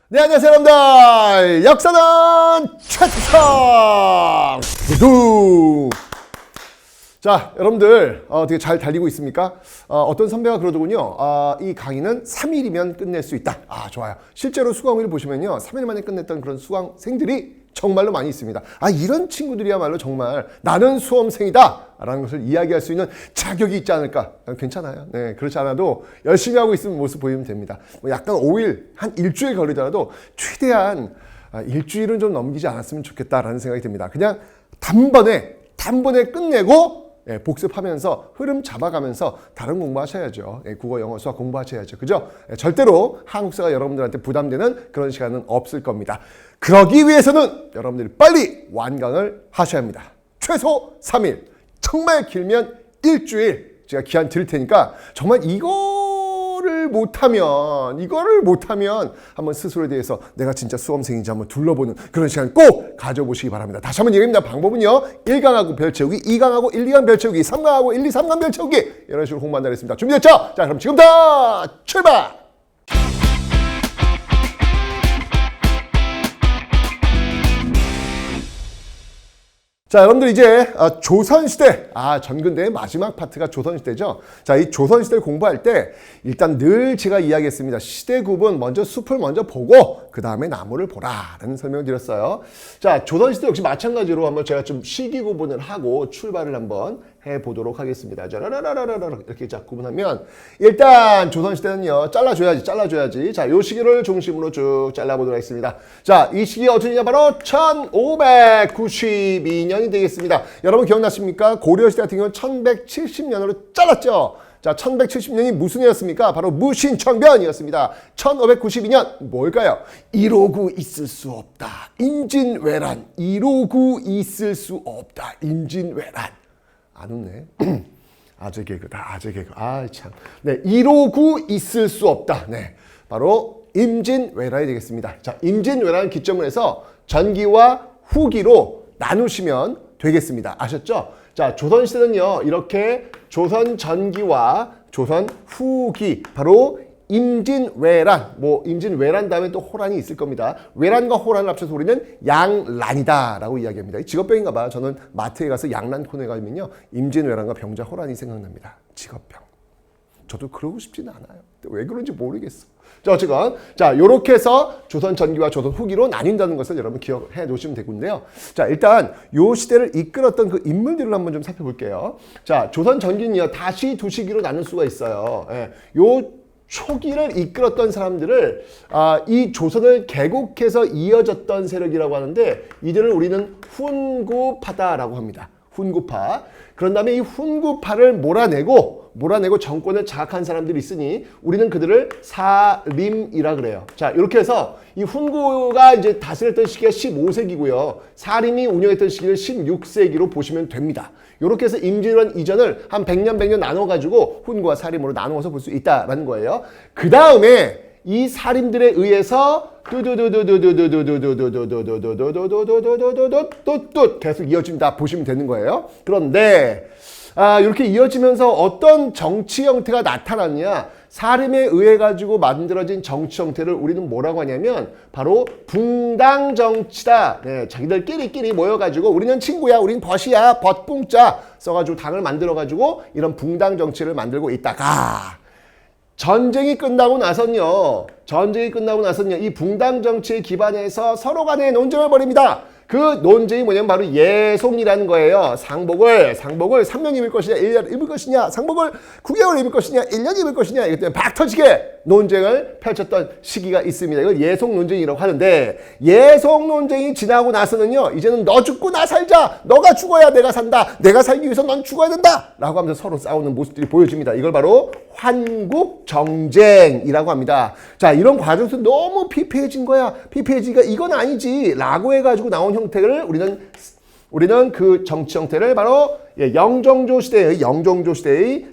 네, 안녕하세요, 여러분들. 역사는 최태성 두두. 자, 여러분들 되게 잘 달리고 있습니까? 어떤 선배가 그러더군요. 이 강의는 3일이면 끝낼 수 있다. 좋아요. 실제로 수강을 보시면요, 3일 만에 끝냈던 그런 수강생들이 정말로 많이 있습니다. 이런 친구들이야말로 정말 나는 수험생이다 라는 것을 이야기할 수 있는 자격이 있지 않을까. 괜찮아요. 네, 그렇지 않아도 열심히 하고 있는 모습 보이면 됩니다. 약간 5일, 한 일주일 걸리더라도 최대한 일주일은 좀 넘기지 않았으면 좋겠다라는 생각이 듭니다. 그냥 단번에 끝내고 복습하면서 흐름 잡아가면서 다른 공부하셔야죠. 국어, 영어, 수학 공부하셔야죠. 그죠? 절대로 한국사가 여러분들한테 부담되는 그런 시간은 없을 겁니다. 그러기 위해서는 여러분들이 빨리 완강을 하셔야 합니다. 최소 3일, 정말 길면 일주일 제가 기한 드릴 테니까 정말 이거를 못하면 한번 스스로에 대해서 내가 진짜 수험생인지 한번 둘러보는 그런 시간 꼭 가져보시기 바랍니다. 다시 한번 얘기합니다. 방법은요. 1강하고 별 채우기, 2강하고 1, 2강 별 채우기, 3강하고 1, 2, 3강 별 채우기 이런 식으로 공부한다 그랬습니다. 준비됐죠? 자, 그럼 지금부터 출발! 자, 여러분들 이제 조선시대, 전근대의 마지막 파트가 조선시대죠. 자, 이 조선시대를 공부할 때 일단 늘 제가 이야기했습니다. 시대 구분 먼저 숲을 먼저 보고 그 다음에 나무를 보라 라는 설명을 드렸어요. 자, 조선시대 역시 마찬가지로 한번 제가 좀 시기 구분을 하고 출발을 한번 해보도록 하겠습니다. 이렇게 자 구분하면 일단 조선시대는요 잘라줘야지. 자, 요 시기를 중심으로 쭉 잘라보도록 하겠습니다. 자, 이 시기가 어떻게냐 바로 1592년이 되겠습니다. 여러분 기억나십니까? 고려시대 같은 경우는 1170년으로 잘랐죠. 자, 1170년이 무슨 해였습니까? 바로 무신청변이었습니다. 1592년 뭘까요? 159 있을 수 없다. 임진왜란. 159 있을 수 없다. 임진왜란. 안 웃네. 아재 개그다. 참. 네, 159 있을 수 없다. 네, 바로 임진왜란이 되겠습니다. 자, 임진왜란을 기점으로 해서 전기와 후기로 나누시면 되겠습니다. 아셨죠? 자, 조선시대는요, 이렇게 조선 전기와 조선 후기, 바로 임진왜란, 임진왜란 다음에 또 호란이 있을 겁니다. 왜란과 호란을 합쳐서 우리는 양란이다 라고 이야기합니다. 직업병인가 봐요. 저는 마트에 가서 양란 코너에 가면요, 임진왜란과 병자 호란이 생각납니다. 직업병. 저도 그러고 싶지는 않아요. 왜 그런지 모르겠어. 자, 어쨌건 자, 요렇게 해서 조선 전기와 조선 후기로 나뉜다는 것을 여러분 기억해 놓으시면 되군요. 자, 일단 요 시대를 이끌었던 그 인물들을 한번 좀 살펴볼게요. 자, 조선 전기는요, 다시 두 시기로 나눌 수가 있어요. 요 초기를 이끌었던 사람들을 이 조선을 개국해서 이어졌던 세력이라고 하는데, 이들을 우리는 훈구파다라고 합니다. 훈구파. 그런 다음에 이 훈구파를 몰아내고 정권을 장악한 사람들이 있으니 우리는 그들을 사림이라 그래요. 자, 이렇게 해서 이 훈구가 이제 다스렸던 시기가 15세기고요. 사림이 운영했던 시기를 16세기로 보시면 됩니다. 이렇게 해서 임진왜란 이전을 한 100년 나눠가지고 훈구와 사림으로 나누어서 볼 수 있다라는 거예요. 그 다음에 이 사림들에 의해서 계속 이어진다 보시면 되는 거예요. 그런데 이렇게 이어지면서 어떤 정치 형태가 나타났냐, 사림에 의해 가지고 만들어진 정치 형태를 우리는 뭐라고 하냐면 바로 붕당 정치다. 네, 자기들끼리 모여가지고 우리는 친구야, 우린 벗이야, 벗붕자 써가지고 당을 만들어가지고 이런 붕당 정치를 만들고 있다가 전쟁이 끝나고 나선요, 이 붕당 정치에 기반해서 서로 간에 논쟁을 벌입니다. 그 논쟁이 뭐냐면 바로 예송이라는 거예요. 상복을 3년 입을 것이냐, 1년 입을 것이냐, 상복을 9개월 입을 것이냐, 1년 입을 것이냐, 이것 때문에 박터지게 논쟁을 펼쳤던 시기가 있습니다. 이걸 예송 논쟁이라고 하는데, 예송 논쟁이 지나고 나서는요, 이제는 너 죽고 나 살자, 너가 죽어야 내가 산다, 내가 살기 위해서 넌 죽어야 된다 라고 하면서 서로 싸우는 모습들이 보여집니다. 이걸 바로 환국정쟁이라고 합니다. 자, 이런 과정에서 너무 피폐해진 거야. 피폐해지니까 이건 아니지 라고 해가지고 나온 형태를 우리는 그 정치 형태를 바로 영종조 시대의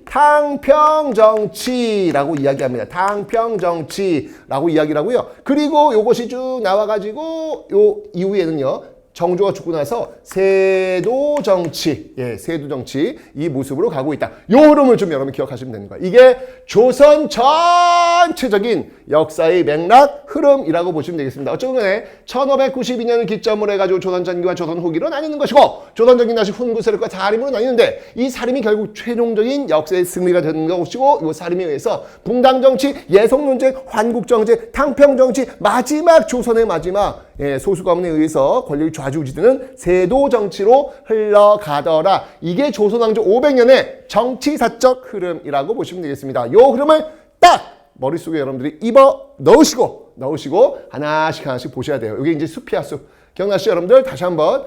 탕평정치라고 이야기합니다. 탕평정치라고 이야기를 하고요. 그리고 요것이 쭉 나와가지고 요 이후에는요, 정조가 죽고 나서 세도 정치, 세도 정치 이 모습으로 가고 있다. 요 흐름을 좀 여러분 기억하시면 되는 거예요. 이게 조선 전체적인 역사의 맥락, 흐름이라고 보시면 되겠습니다. 어쨌든 간에 1592년을 기점으로 해가지고 조선 전기와 조선 후기로 나뉘는 것이고 조선 전기 다시 훈구 세력과 사림으로 나뉘는데 이 사림이 결국 최종적인 역사의 승리가 되는 것이고 이 사림에 의해서 붕당 정치, 예성 논쟁, 환국 정치, 탕평 정치 마지막 조선의 마지막 소수 가문에 의해서 권력이 좌지우지되는 세도 정치로 흘러가더라. 이게 조선 왕조 500년의 정치사적 흐름이라고 보시면 되겠습니다. 이 흐름을 딱 머릿속에 여러분들이 넣으시고 하나씩 보셔야 돼요. 이게 이제 숲이야, 숲. 기억나시죠, 여러분들? 다시 한번.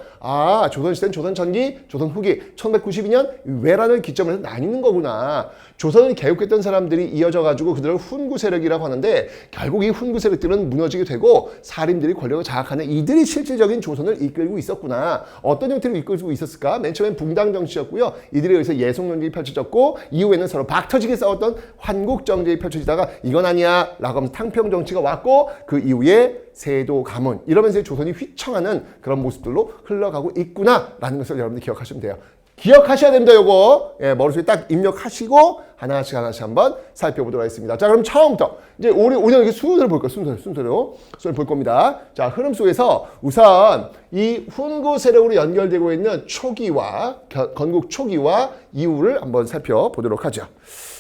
조선시대는 조선 전기, 조선 후기, 1192년 외란을 기점으로 해서 나뉘는 거구나. 조선을 개혁했던 사람들이 이어져가지고 그들을 훈구 세력이라고 하는데 결국 이 훈구 세력들은 무너지게 되고 사림들이 권력을 장악하는 이들이 실질적인 조선을 이끌고 있었구나. 어떤 형태로 이끌고 있었을까? 맨 처음엔 붕당 정치였고요. 이들에 의해서 예성 논쟁이 펼쳐졌고 이후에는 서로 박터지게 싸웠던 환국 정쟁이 펼쳐지다가 이건 아니야 라고 하면서 탕평 정치가 왔고 그 이후에 세도 가문 이러면서 조선이 휘청하는 그런 모습들로 흘러가고 있구나라는 것을 여러분들 기억하시면 돼요. 기억하셔야 됩니다. 요거 머릿속에 딱 입력하시고 하나씩 한번 살펴보도록 하겠습니다. 자, 그럼 처음부터 이제 오늘 이렇게 순서를 볼 거예요. 순서로 볼 겁니다. 자, 흐름 속에서 우선 이 훈구 세력으로 연결되고 있는 초기와 건국 초기와 이후를 한번 살펴보도록 하죠.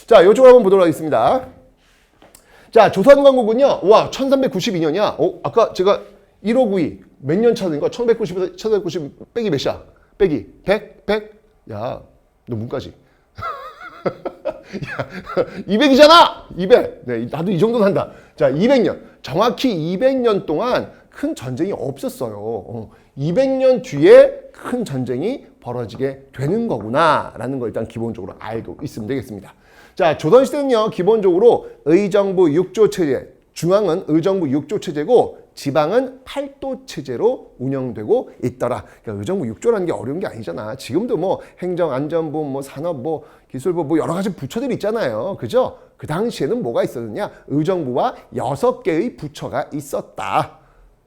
자, 요쪽으로 한번 보도록 하겠습니다. 자, 조선 건국은요. 와, 1392년이야. 아까 제가 1592 몇 년 차인가? 1190에서 1190 빼기 몇이야? 빼기 100. 야, 너 문까지. 야, 200이잖아! 200. 네, 나도 이 정도는 한다. 자, 200년. 정확히 200년 동안 큰 전쟁이 없었어요. 200년 뒤에 큰 전쟁이 벌어지게 되는 거구나. 라는 걸 일단 기본적으로 알고 있으면 되겠습니다. 자, 조선시대는요, 기본적으로 의정부 6조 체제, 중앙은 의정부 6조 체제고 지방은 8도 체제로 운영되고 있더라. 그러니까 의정부 6조라는 게 어려운 게 아니잖아. 지금도 뭐 행정, 안전부, 뭐 산업, 뭐 기술부, 뭐 여러 가지 부처들이 있잖아요. 그죠? 그 당시에는 뭐가 있었느냐? 의정부와 6개의 부처가 있었다.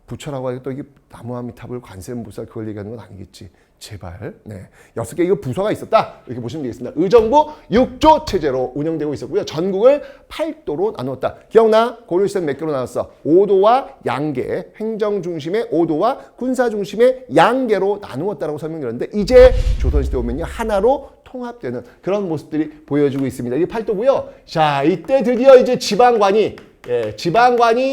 부처라고 해도 또 이게 나무아미타불 관세음보살 그걸 얘기하는 건 아니겠지. 제발. 네. 6개 이거 부서가 있었다. 이렇게 보시면 되겠습니다. 의정부 6조 체제로 운영되고 있었고요. 전국을 8도로 나누었다. 기억나? 고려시대는 몇 개로 나눴어? 5도와 양계, 행정 중심의 5도와 군사 중심의 양계로 나누었다라고 설명드렸는데 이제 조선시대 오면요. 하나로 통합되는 그런 모습들이 보여지고 있습니다. 이게 8도고요. 자, 이때 드디어 이제 지방관이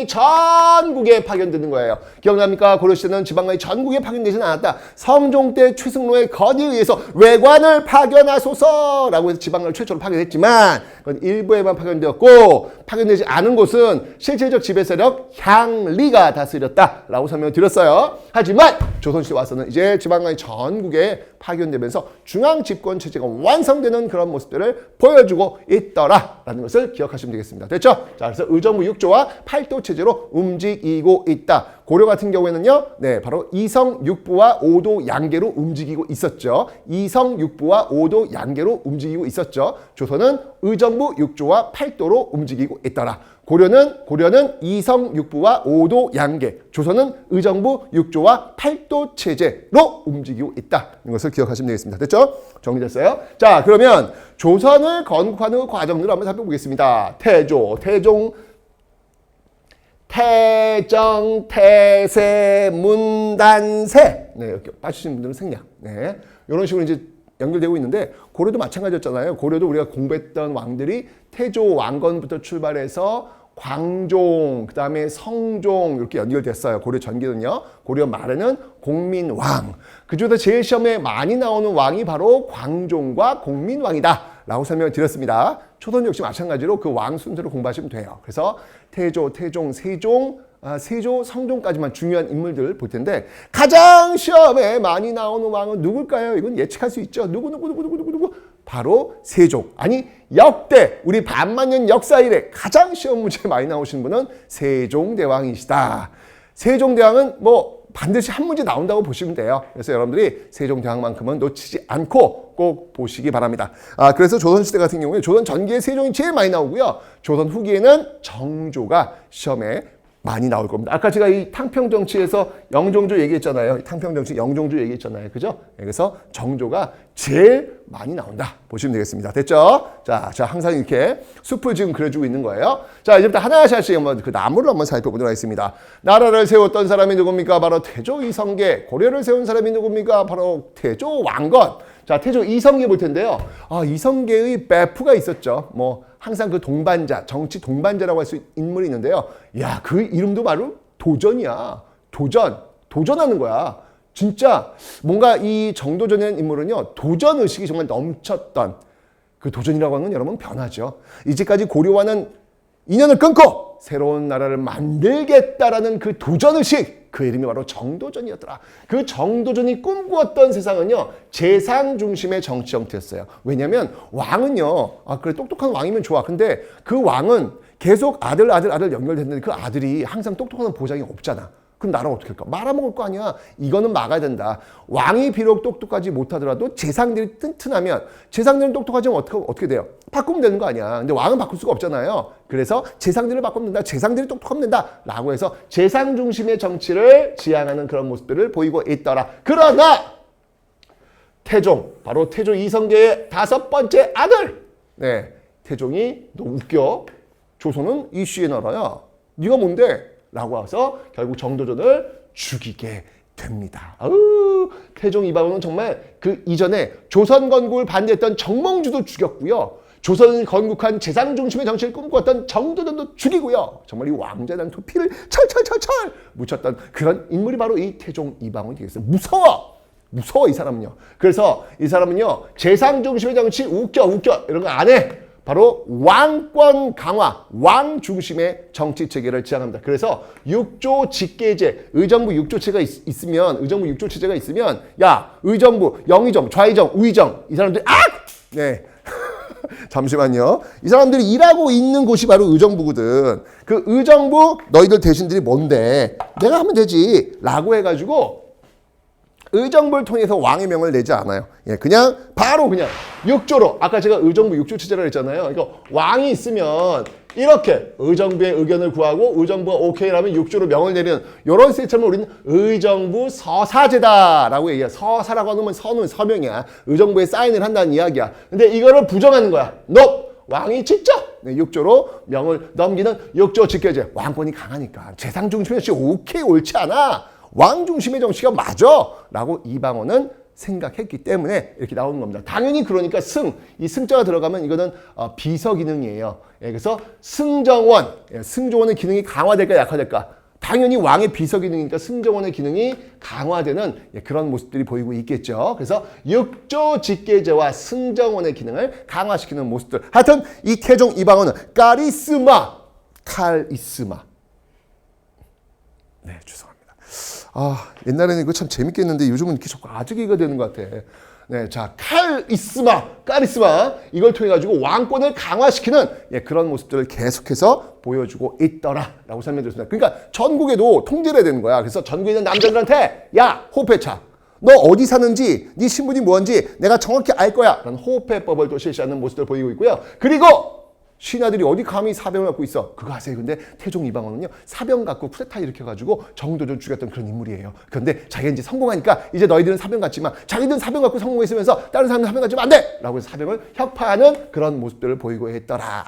전국에 파견되는 거예요. 기억납니까? 고려시대는 지방관이 전국에 파견되지는 않았다. 성종 때 최승로의 건의에 의해서 외관을 파견하소서라고 해서 지방관을 최초로 파견했지만 그건 일부에만 파견되었고 파견되지 않은 곳은 실질적 지배세력 향리가 다스렸다라고 설명을 드렸어요. 하지만 조선시대 와서는 이제 지방관이 전국에 파견되면서 중앙집권 체제가 완성되는 그런 모습들을 보여주고 있더라라는 것을 기억하시면 되겠습니다. 됐죠? 자, 그래서 의정부 6조와 8도 체제로 움직이고 있다. 고려 같은 경우에는요, 바로 이성 6부와 5도 양계로 움직이고 있었죠. 이성 6부와 5도 양계로 움직이고 있었죠. 조선은 의정부 6조와 8도로 움직이고 있더라. 고려는 이성 6부와 5도 양계, 조선은 의정부 6조와 8도 체제로 움직이고 있다는 것을 기억하시면 되겠습니다. 됐죠? 정리됐어요? 자, 그러면 조선을 건국하는 과정들을 한번 살펴보겠습니다. 태정, 태세, 문단세. 네, 이렇게 빠지신 분들은 생략. 네, 이런 식으로 이제 연결되고 있는데 고려도 마찬가지였잖아요. 고려도 우리가 공부했던 왕들이 태조 왕건부터 출발해서 광종, 그 다음에 성종 이렇게 연결됐어요. 고려 전기는요. 고려 말에는 공민왕. 그중에서 제일 시험에 많이 나오는 왕이 바로 광종과 공민왕이다 라고 설명을 드렸습니다. 초선 역시 마찬가지로 그 왕 순서로 공부하시면 돼요. 그래서 태조, 태종, 세종, 성종까지만 중요한 인물들 볼 텐데 가장 시험에 많이 나오는 왕은 누굴까요? 이건 예측할 수 있죠. 누구? 바로 세종. 아니 역대 우리 반만년 역사 이래 가장 시험 문제에 많이 나오시는 분은 세종대왕이시다. 세종대왕은 뭐 반드시 한 문제 나온다고 보시면 돼요. 그래서 여러분들이 세종대왕만큼은 놓치지 않고 꼭 보시기 바랍니다. 그래서 조선시대 같은 경우에 조선 전기에 세종이 제일 많이 나오고요. 조선 후기에는 정조가 시험에 많이 나올 겁니다. 아까 제가 이 탕평 정치에서 영종조 얘기했잖아요. 탕평 정치 영종조 얘기했잖아요. 그죠? 그래서 정조가 제일 많이 나온다. 보시면 되겠습니다. 됐죠? 자, 항상 이렇게 숲을 지금 그려주고 있는 거예요. 자, 이제부터 하나씩 한번 그 나무를 한번 살펴보도록 하겠습니다. 나라를 세웠던 사람이 누굽니까? 바로 태조 이성계. 고려를 세운 사람이 누굽니까? 바로 태조 왕건. 자, 태조 이성계 볼 텐데요. 이성계의 베프가 있었죠. 뭐 항상 그 동반자, 정치 동반자라고 할 수 있는 인물이 있는데요. 야, 그 이름도 바로 도전이야. 도전하는 거야. 진짜 뭔가 이 정도전이라는 인물은요, 도전 의식이 정말 넘쳤던 그 도전이라고 하는 건 여러분 변하죠. 이제까지 고려와는 인연을 끊고 새로운 나라를 만들겠다라는 그 도전 의식, 그 이름이 바로 정도전이었더라. 그 정도전이 꿈꾸었던 세상은요, 재상 중심의 정치 형태였어요. 왜냐하면 왕은요, 그래 똑똑한 왕이면 좋아. 근데 그 왕은 계속 아들 연결됐는데 그 아들이 항상 똑똑한 보장이 없잖아. 그럼 나라 어떻게 할까? 말아먹을 거 아니야. 이거는 막아야 된다. 왕이 비록 똑똑하지 못하더라도 재상들이 튼튼하면, 재상들은 똑똑하지면 어떻게 돼요? 바꾸면 되는 거 아니야. 근데 왕은 바꿀 수가 없잖아요. 그래서 재상들을 바꾸면 된다. 재상들이 똑똑하면 된다. 라고 해서 재상 중심의 정치를 지향하는 그런 모습들을 보이고 있더라. 그러나 태종, 바로 태조 이성계의 5번째 아들. 네, 태종이 너 웃겨. 조선은 이씨의 나라야. 네가 뭔데? 라고 와서 결국 정도전을 죽이게 됩니다. 태종 이방원은 정말 그 이전에 조선 건국을 반대했던 정몽주도 죽였고요. 조선을 건국한 재상 중심의 정치를 꿈꾸었던 정도전도 죽이고요. 정말 이 왕자단 피를 철철 묻혔던 그런 인물이 바로 이 태종 이방원이 되겠어요. 무서워 이 사람은요. 그래서 이 사람은요, 재상 중심의 정치 웃겨 이런 거 안 해. 바로 왕권 강화, 왕 중심의 정치 체계를 지향합니다. 그래서 육조 직계제, 의정부 육조체가 의정부 육조체제가 있으면, 야, 의정부, 영의정, 좌의정, 우의정, 이 사람들이 네. 잠시만요. 이 사람들이 일하고 있는 곳이 바로 의정부거든. 그 의정부 너희들 대신들이 뭔데? 내가 하면 되지. 라고 해가지고 의정부를 통해서 왕의 명을 내지 않아요. 그냥 바로 그냥 육조로, 아까 제가 의정부 육조 체제라고 했잖아요. 그러니까 왕이 있으면 이렇게 의정부의 의견을 구하고 의정부가 오케이라면 육조로 명을 내리는 이런 시스템을 우리는 의정부 서사제다라고 얘기해요. 서사라고 하는 건 서는 서명이야. 의정부에 사인을 한다는 이야기야. 근데 이거를 부정하는 거야. 왕이 직접 육조로 명을 넘기는 육조 직계제. 왕권이 강하니까 재상 중심의 정치 오케이 옳지 않아. 왕 중심의 정치가 맞아! 라고 이방원은 생각했기 때문에 이렇게 나오는 겁니다. 당연히 그러니까 이 승자가 들어가면 이거는 비서 기능이에요. 그래서 승정원, 승조원의 기능이 강화될까 약화될까? 당연히 왕의 비서 기능이니까 승정원의 기능이 강화되는 그런 모습들이 보이고 있겠죠. 그래서 육조 직계제와 승정원의 기능을 강화시키는 모습들. 하여튼 이 태종 이방원은 카리스마. 네, 죄송합니다. 옛날에는 이거 참 재밌게 했는데 요즘은 이렇게 자꾸 아직이가 되는 것 같아. 네, 자, 카리스마. 이걸 통해 가지고 왕권을 강화시키는 그런 모습들을 계속해서 보여주고 있더라라고 설명드렸습니다. 그러니까 전국에도 통제를 해야 되는 거야. 그래서 전국에 있는 남자들한테 야, 호흡해차. 너 어디 사는지, 네 신분이 뭐인지 내가 정확히 알 거야. 라는 호흡해법을 또 실시하는 모습들을 보이고 있고요. 그리고 신하들이 어디 감히 사병을 갖고 있어. 그거 아세요? 근데 태종 이방원은요, 사병 갖고 쿠데타 일으켜가지고 정도전 죽였던 그런 인물이에요. 그런데 자기가 이제 성공하니까 이제 너희들은 사병 갖지만 자기들은 사병 갖고 성공했으면서 다른 사람은 사병 갖지면 안 돼! 라고 해서 사병을 혁파하는 그런 모습들을 보이고 했더라.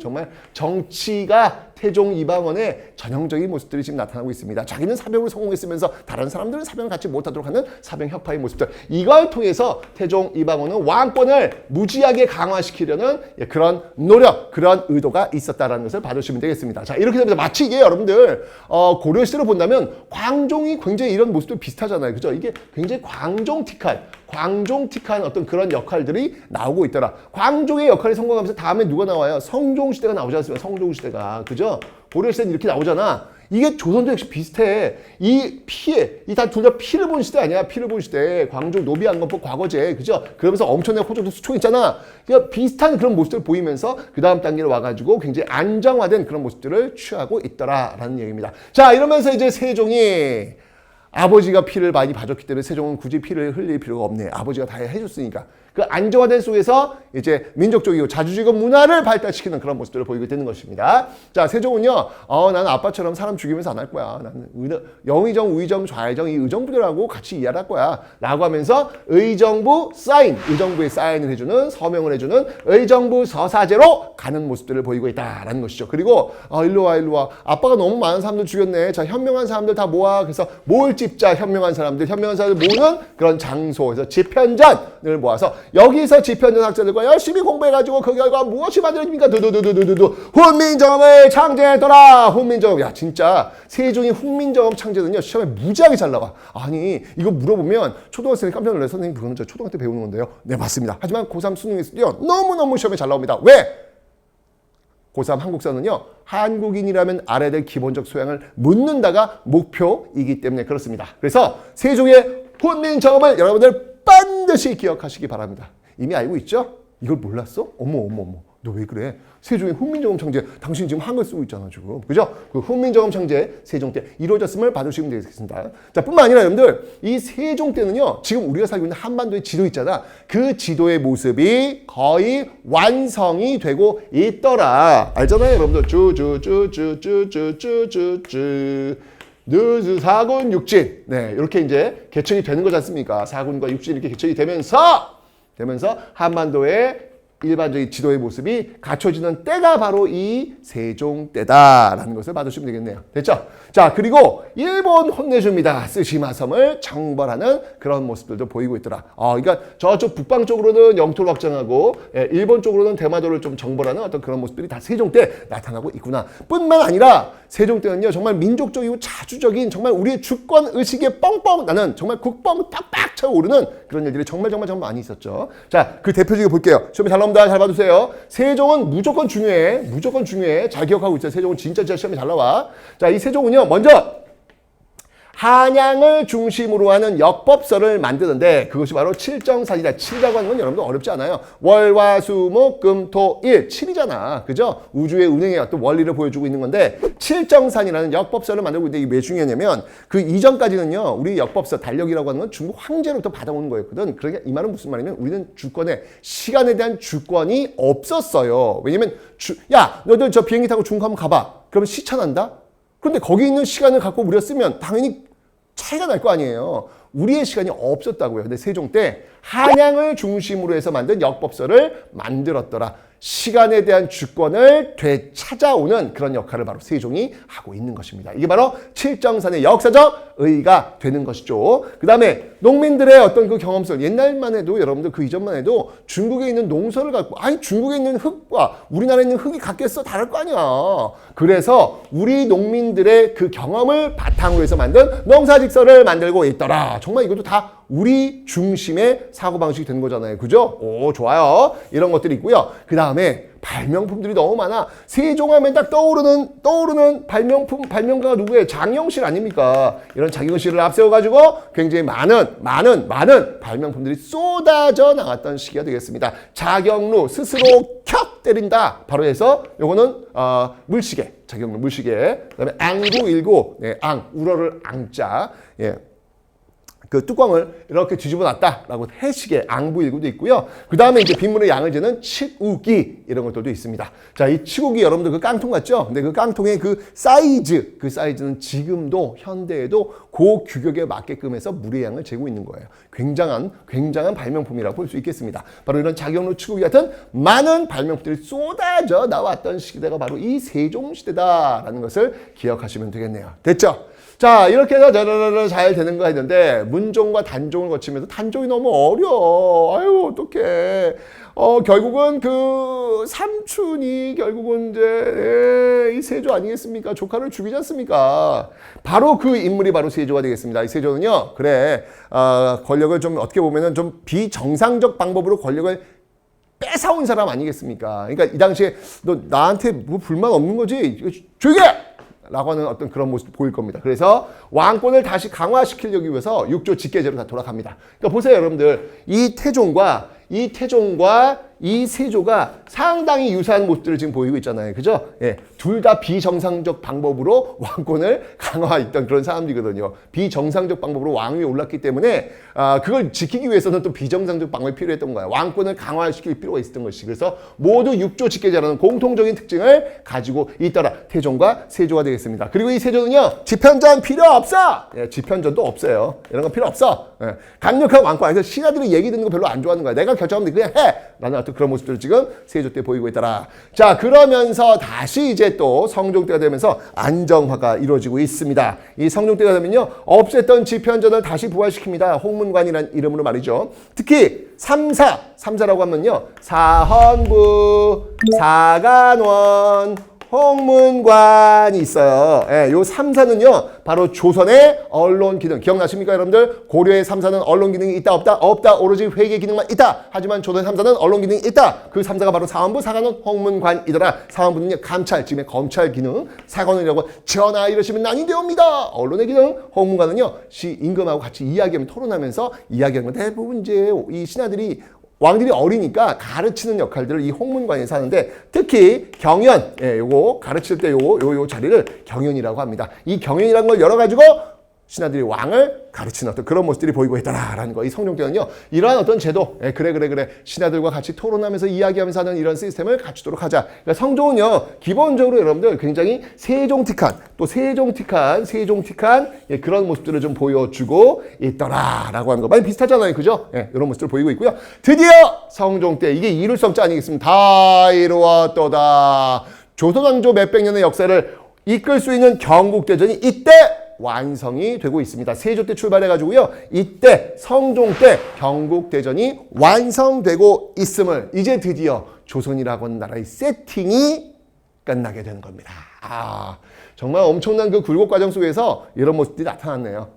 정말 정치가 태종 이방원의 전형적인 모습들이 지금 나타나고 있습니다. 자기는 사병으로 성공했으면서 다른 사람들은 사병을 갖지 못하도록 하는 사병 혁파의 모습들. 이걸 통해서 태종 이방원은 왕권을 무지하게 강화시키려는 그런 노력, 그런 의도가 있었다는 것을 봐주시면 되겠습니다. 자, 이렇게 되면서 마치 이게 여러분들 고려시대로 본다면 광종이 굉장히 이런 모습도 비슷하잖아요. 그죠? 이게 굉장히 광종틱한 어떤 그런 역할들이 나오고 있더라. 광종의 역할이 성공하면서 다음에 누가 나와요? 성종시대가 나오지 않습니까? 성종시대가. 그죠? 고려시대는 이렇게 나오잖아. 이게 조선도 역시 비슷해. 이 다 둘 다 피를 본 시대 아니야? 피를 본 시대. 광종 노비안건법 과거제. 그죠? 그러면서 엄청나게 호족도 수총했잖아. 그러니까 비슷한 그런 모습들을 보이면서 그 다음 단계로 와가지고 굉장히 안정화된 그런 모습들을 취하고 있더라라는 얘기입니다. 자, 이러면서 이제 세종이 아버지가 피를 많이 봐줬기 때문에 세종은 굳이 피를 흘릴 필요가 없네. 아버지가 다 해줬으니까. 그 안정화된 속에서 이제 민족적이고 자주주의적 문화를 발달시키는 그런 모습들을 보이게 되는 것입니다. 자, 세종은요, 나는 아빠처럼 사람 죽이면서 안 할 거야. 나는 영의정, 우의정, 좌의정 이 의정부들하고 같이 일할 거야. 라고 하면서 의정부 사인, 의정부에 사인을 해주는, 서명을 해주는 의정부 서사제로 가는 모습들을 보이고 있다라는 것이죠. 그리고 일로 와, 일로 와. 아빠가 너무 많은 사람들 죽였네. 자, 현명한 사람들 다 모아. 그래서 뭘 집자 현명한 사람들 모으는 그런 장소에서 집현전을 모아서 여기서 집현전 학자들과 열심히 공부해가지고 그 결과 무엇이 만들어집니까? 두두두두두두 훈민정음을 창제했더라. 훈민정음. 야, 진짜 세종이 훈민정음 창제는요 시험에 무지하게 잘 나와. 아니 이거 물어보면 초등학생이 깜짝 놀라요. 선생님 그거는 저 초등학교 때 배우는 건데요. 네, 맞습니다. 하지만 고3 수능에서요 너무너무 시험에 잘 나옵니다. 왜? 고3 한국사는요 한국인이라면 알아야 될 기본적 소양을 묻는다가 목표이기 때문에 그렇습니다. 그래서 세종의 훈민정음을 여러분들 반드시 기억하시기 바랍니다. 이미 알고 있죠? 이걸 몰랐어? 어머. 너 왜 그래? 세종의 훈민정음 창제, 당신 지금 한글 쓰고 있잖아, 지금. 그죠? 그 훈민정음 창제 세종 때 이루어졌음을 봐주시면 되겠습니다. 자, 뿐만 아니라 여러분들, 이 세종 때는요, 지금 우리가 살고 있는 한반도의 지도 있잖아. 그 지도의 모습이 거의 완성이 되고 있더라. 알잖아요, 여러분들. 사군 육진. 네, 이렇게 이제 개척이 되는 거지 않습니까? 사군과 육진 이렇게 개척이 되면서 한반도의 일반적인 지도의 모습이 갖춰지는 때가 바로 이 세종 때다라는 것을 봐주시면 되겠네요. 됐죠? 자, 그리고 일본 혼내줍니다. 쓰시마섬을 정벌하는 그런 모습들도 보이고 있더라. 그러니까 저쪽 북방 쪽으로는 영토를 확장하고 일본 쪽으로는 대마도를 좀 정벌하는 어떤 그런 모습들이 다 세종 때 나타나고 있구나. 뿐만 아니라 세종 때는요 정말 민족적이고 자주적인 정말 우리의 주권 의식에 뻥뻥 나는 정말 국뽕 빡빡 차오르는 그런 일들이 정말 많이 있었죠. 자, 그 대표적으로 볼게요. 시험에 잘 나옵니다. 잘 봐주세요. 세종은 무조건 중요해. 잘 기억하고 있어요. 세종은 진짜 시험에 잘 나와. 자, 이 세종은요 먼저 한양을 중심으로 하는 역법서를 만드는데 그것이 바로 칠정사지다. 7이라고 하는 건 여러분도 어렵지 않아요. 월화수목금토일 7이잖아. 그죠? 우주의 운행의 어떤 원리를 보여주고 있는 건데 칠정산이라는 역법서를 만들고 있는데 이게 왜 중요하냐면 그 이전까지는요. 우리 역법서 달력이라고 하는 건 중국 황제로부터 받아오는 거였거든. 그러니까 이 말은 무슨 말이냐면 우리는 주권에 시간에 대한 주권이 없었어요. 왜냐면 야 너들 저 비행기 타고 중국 한번 가봐. 그러면 시차 난다? 그런데 거기 있는 시간을 갖고 우리가 쓰면 당연히 차이가 날 거 아니에요. 우리의 시간이 없었다고요. 근데 세종 때 한양을 중심으로 해서 만든 역법서를 만들었더라. 시간에 대한 주권을 되찾아오는 그런 역할을 바로 세종이 하고 있는 것입니다. 이게 바로 칠정산의 역사적 의의가 되는 것이죠. 그 다음에 농민들의 어떤 그 경험설, 옛날만 해도 여러분들 그 이전만 해도 중국에 있는 농서를 갖고 중국에 있는 흙과 우리나라에 있는 흙이 같겠어? 다를 거 아니야. 그래서 우리 농민들의 그 경험을 바탕으로 해서 만든 농사직서를 만들고 있더라. 정말 이것도 다 우리 중심의 사고방식이 되는 거잖아요. 그죠? 오, 좋아요. 이런 것들이 있고요. 그 다음에 발명품들이 너무 많아. 세종하면 딱 떠오르는 발명가가 누구예요? 장영실 아닙니까? 이런 장영실을 앞세워가지고 굉장히 많은 발명품들이 쏟아져 나왔던 시기가 되겠습니다. 자경루 스스로 켜 때린다. 바로 해서 요거는 물시계, 자경루 물시계. 그다음에 앙구일구, 네, 우러를 앙자. 예. 그 뚜껑을 이렇게 뒤집어 놨다라고 해시계 앙부일구도 있고요. 그 다음에 이제 빗물의 양을 재는 치우기 이런 것들도 있습니다. 자, 이 치우기 여러분들 그 깡통 같죠? 근데 그 깡통의 그 사이즈는 지금도 현대에도 그 규격에 맞게끔 해서 물의 양을 재고 있는 거예요. 굉장한 발명품이라고 볼 수 있겠습니다. 바로 이런 자경루 치우기 같은 많은 발명품들이 쏟아져 나왔던 시대가 바로 이 세종시대다라는 것을 기억하시면 되겠네요. 됐죠? 자, 이렇게 해서 잘 되는 거 했는데 문종과 단종을 거치면서 단종이 너무 어려워. 아유, 어떡해. 결국은 그 삼촌이 결국은 이제 이 세조 아니겠습니까? 조카를 죽이지 않습니까? 바로 그 인물이 바로 세조가 되겠습니다. 이 세조는요, 그래, 권력을 좀 어떻게 보면은 좀 비정상적 방법으로 권력을 뺏어온 사람 아니겠습니까? 그러니까 이 당시에 너 나한테 뭐 불만 없는 거지? 조용히 해! 라고 하는 어떤 그런 모습이 보일 겁니다. 그래서 왕권을 다시 강화시키려기 위해서 6조 직계제로 다 돌아갑니다. 그러니까 보세요, 여러분들. 이 태종과 이 세조가 상당히 유사한 모습들을 지금 보이고 있잖아요. 그죠? 예, 둘 다 비정상적 방법으로 왕권을 강화했던 그런 사람들이거든요. 비정상적 방법으로 왕위에 올랐기 때문에 그걸 지키기 위해서는 또 비정상적 방법이 필요했던 거야. 왕권을 강화시킬 필요가 있었던 것이. 그래서 모두 육조 직계제라는 공통적인 특징을 가지고 있더라. 태종과 세조가 되겠습니다. 그리고 이 세조는요, 집현전 필요 없어. 예, 집현전도 없어요. 이런 건 필요 없어. 예, 강력한 왕권. 그래서 신하들이 얘기 듣는 거 별로 안 좋아하는 거야. 내가 결정하면 그냥 해. 라는 어떤 그런 모습들을 지금 세조 때 보이고 있더라. 자, 그러면서 다시 이제 또 성종 때가 되면서 안정화가 이루어지고 있습니다. 이 성종 때가 되면요, 없앴던 집현전을 다시 부활시킵니다. 홍문관이라는 이름으로 말이죠. 특히 삼사라고 하면요, 사헌부, 사간원, 홍문관이 있어요. 예, 요 3사는요, 바로 조선의 언론 기능. 기억나십니까, 여러분들? 고려의 3사는 언론 기능이 있다, 없다? 없다. 오로지 회계 기능만 있다. 하지만 조선의 3사는 언론 기능이 있다. 그 3사가 바로 사헌부, 사관원, 홍문관이더라. 사헌부는요, 감찰, 지금의 검찰 기능. 사관원이라고 전하 이러시면 난이 되옵니다. 언론의 기능. 홍문관은요, 임금하고 같이 이야기하면, 토론하면서 이야기하는 건 대부분 이제 이 신하들이 왕들이 어리니까 가르치는 역할들을 이 홍문관에서 하는데, 특히 경연, 예, 요거 가르칠 때 요 자리를 경연이라고 합니다. 이 경연이라는 걸 열어가지고 신하들이 왕을 가르치는 어떤 그런 모습들이 보이고 있다라는 거. 이 성종 때는요, 이러한 어떤 제도, 예, 그래. 신하들과 같이 토론하면서 이야기하면서 하는 이런 시스템을 갖추도록 하자. 그러니까 성종은요, 기본적으로 여러분들 굉장히 세종틱한 예, 그런 모습들을 좀 보여주고 있더라라고 하는 거. 많이 비슷하잖아요. 그죠? 예, 이런 모습을 보이고 있고요. 드디어 성종 때, 이게 이룰 수 없지 아니겠습니까? 다 이루었도다. 조선왕조 몇백 년의 역사를 이끌 수 있는 경국대전이 이때 완성이 되고 있습니다. 세조 때 출발해가지고요, 이때 성종 때 경국대전이 완성되고 있음을, 이제 드디어 조선이라고 하는 나라의 세팅이 끝나게 되는 겁니다. 정말 엄청난 그 굴곡 과정 속에서 이런 모습들이 나타났네요.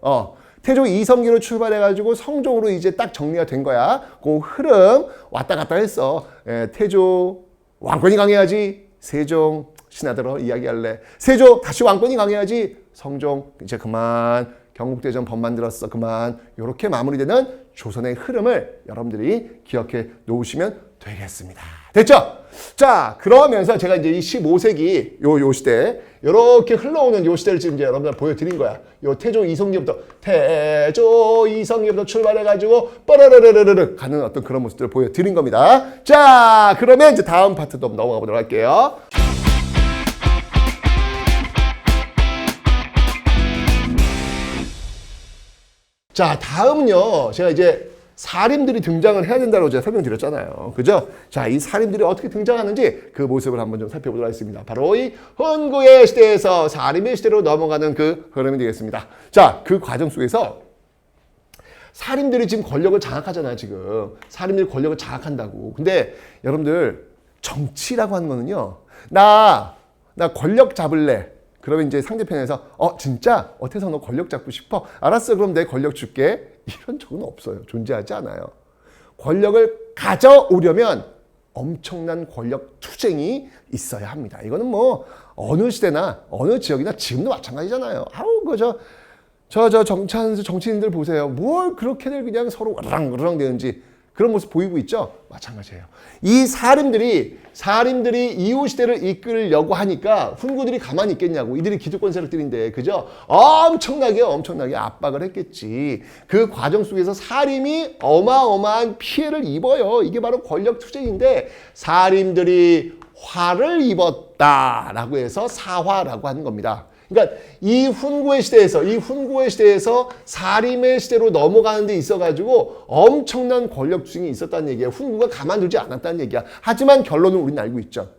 태조 이성기로 출발해가지고 성종으로 이제 딱 정리가 된 거야. 그 흐름 왔다 갔다 했어. 예, 태조 왕권이 강해야지. 세종 신하들어 이야기할래. 세조 다시 왕권이 강해야지. 성종 이제 그만. 경국대전 법 만들었어. 그만. 이렇게 마무리되는 조선의 흐름을 여러분들이 기억해 놓으시면 되겠습니다. 됐죠? 자, 그러면서 제가 이제 이 15세기 요 시대, 이렇게 흘러오는 요 시대를 지금 이제 여러분들 보여드린 거야. 요 태조 이성기부터 출발해가지고 빠라르르르르 가는 어떤 그런 모습들을 보여드린 겁니다. 자, 그러면 이제 다음 파트도 넘어가 보도록 할게요. 자, 다음은요, 제가 이제 사림들이 등장을 해야 된다고 제가 설명드렸잖아요. 그죠? 자, 이 사림들이 어떻게 등장하는지 그 모습을 한번 좀 살펴보도록 하겠습니다. 바로 이 훈구의 시대에서 사림의 시대로 넘어가는 그 흐름이 되겠습니다. 자, 그 과정 속에서 사림들이 지금 권력을 장악하잖아요, 지금. 사림들이 권력을 장악한다고. 근데 여러분들, 정치라고 하는 거는요, 나 권력 잡을래. 그러면 이제 상대편에서 진짜? 어태서 너 권력 잡고 싶어? 알았어, 그럼 내 권력 줄게. 이런 적은 없어요. 존재하지 않아요. 권력을 가져오려면 엄청난 권력 투쟁이 있어야 합니다. 이거는 뭐 어느 시대나 어느 지역이나 지금도 마찬가지잖아요. 정치인들 보세요. 뭘 그렇게들 그냥 서로 으르렁 대는지 그런 모습 보이고 있죠? 마찬가지예요. 이 사림들이 이후 시대를 이끌려고 하니까 훈구들이 가만히 있겠냐고. 이들이 기득권 세력들인데, 그죠? 엄청나게 압박을 했겠지. 그 과정 속에서 사림이 어마어마한 피해를 입어요. 이게 바로 권력 투쟁인데, 사림들이 화를 입었다라고 해서 사화라고 하는 겁니다. 그러니까 이 훈구의 시대에서 사림의 시대로 넘어가는 데 있어가지고 엄청난 권력 투쟁이 있었다는 얘기야. 훈구가 가만두지 않았다는 얘기야. 하지만 결론은 우리는 알고 있죠.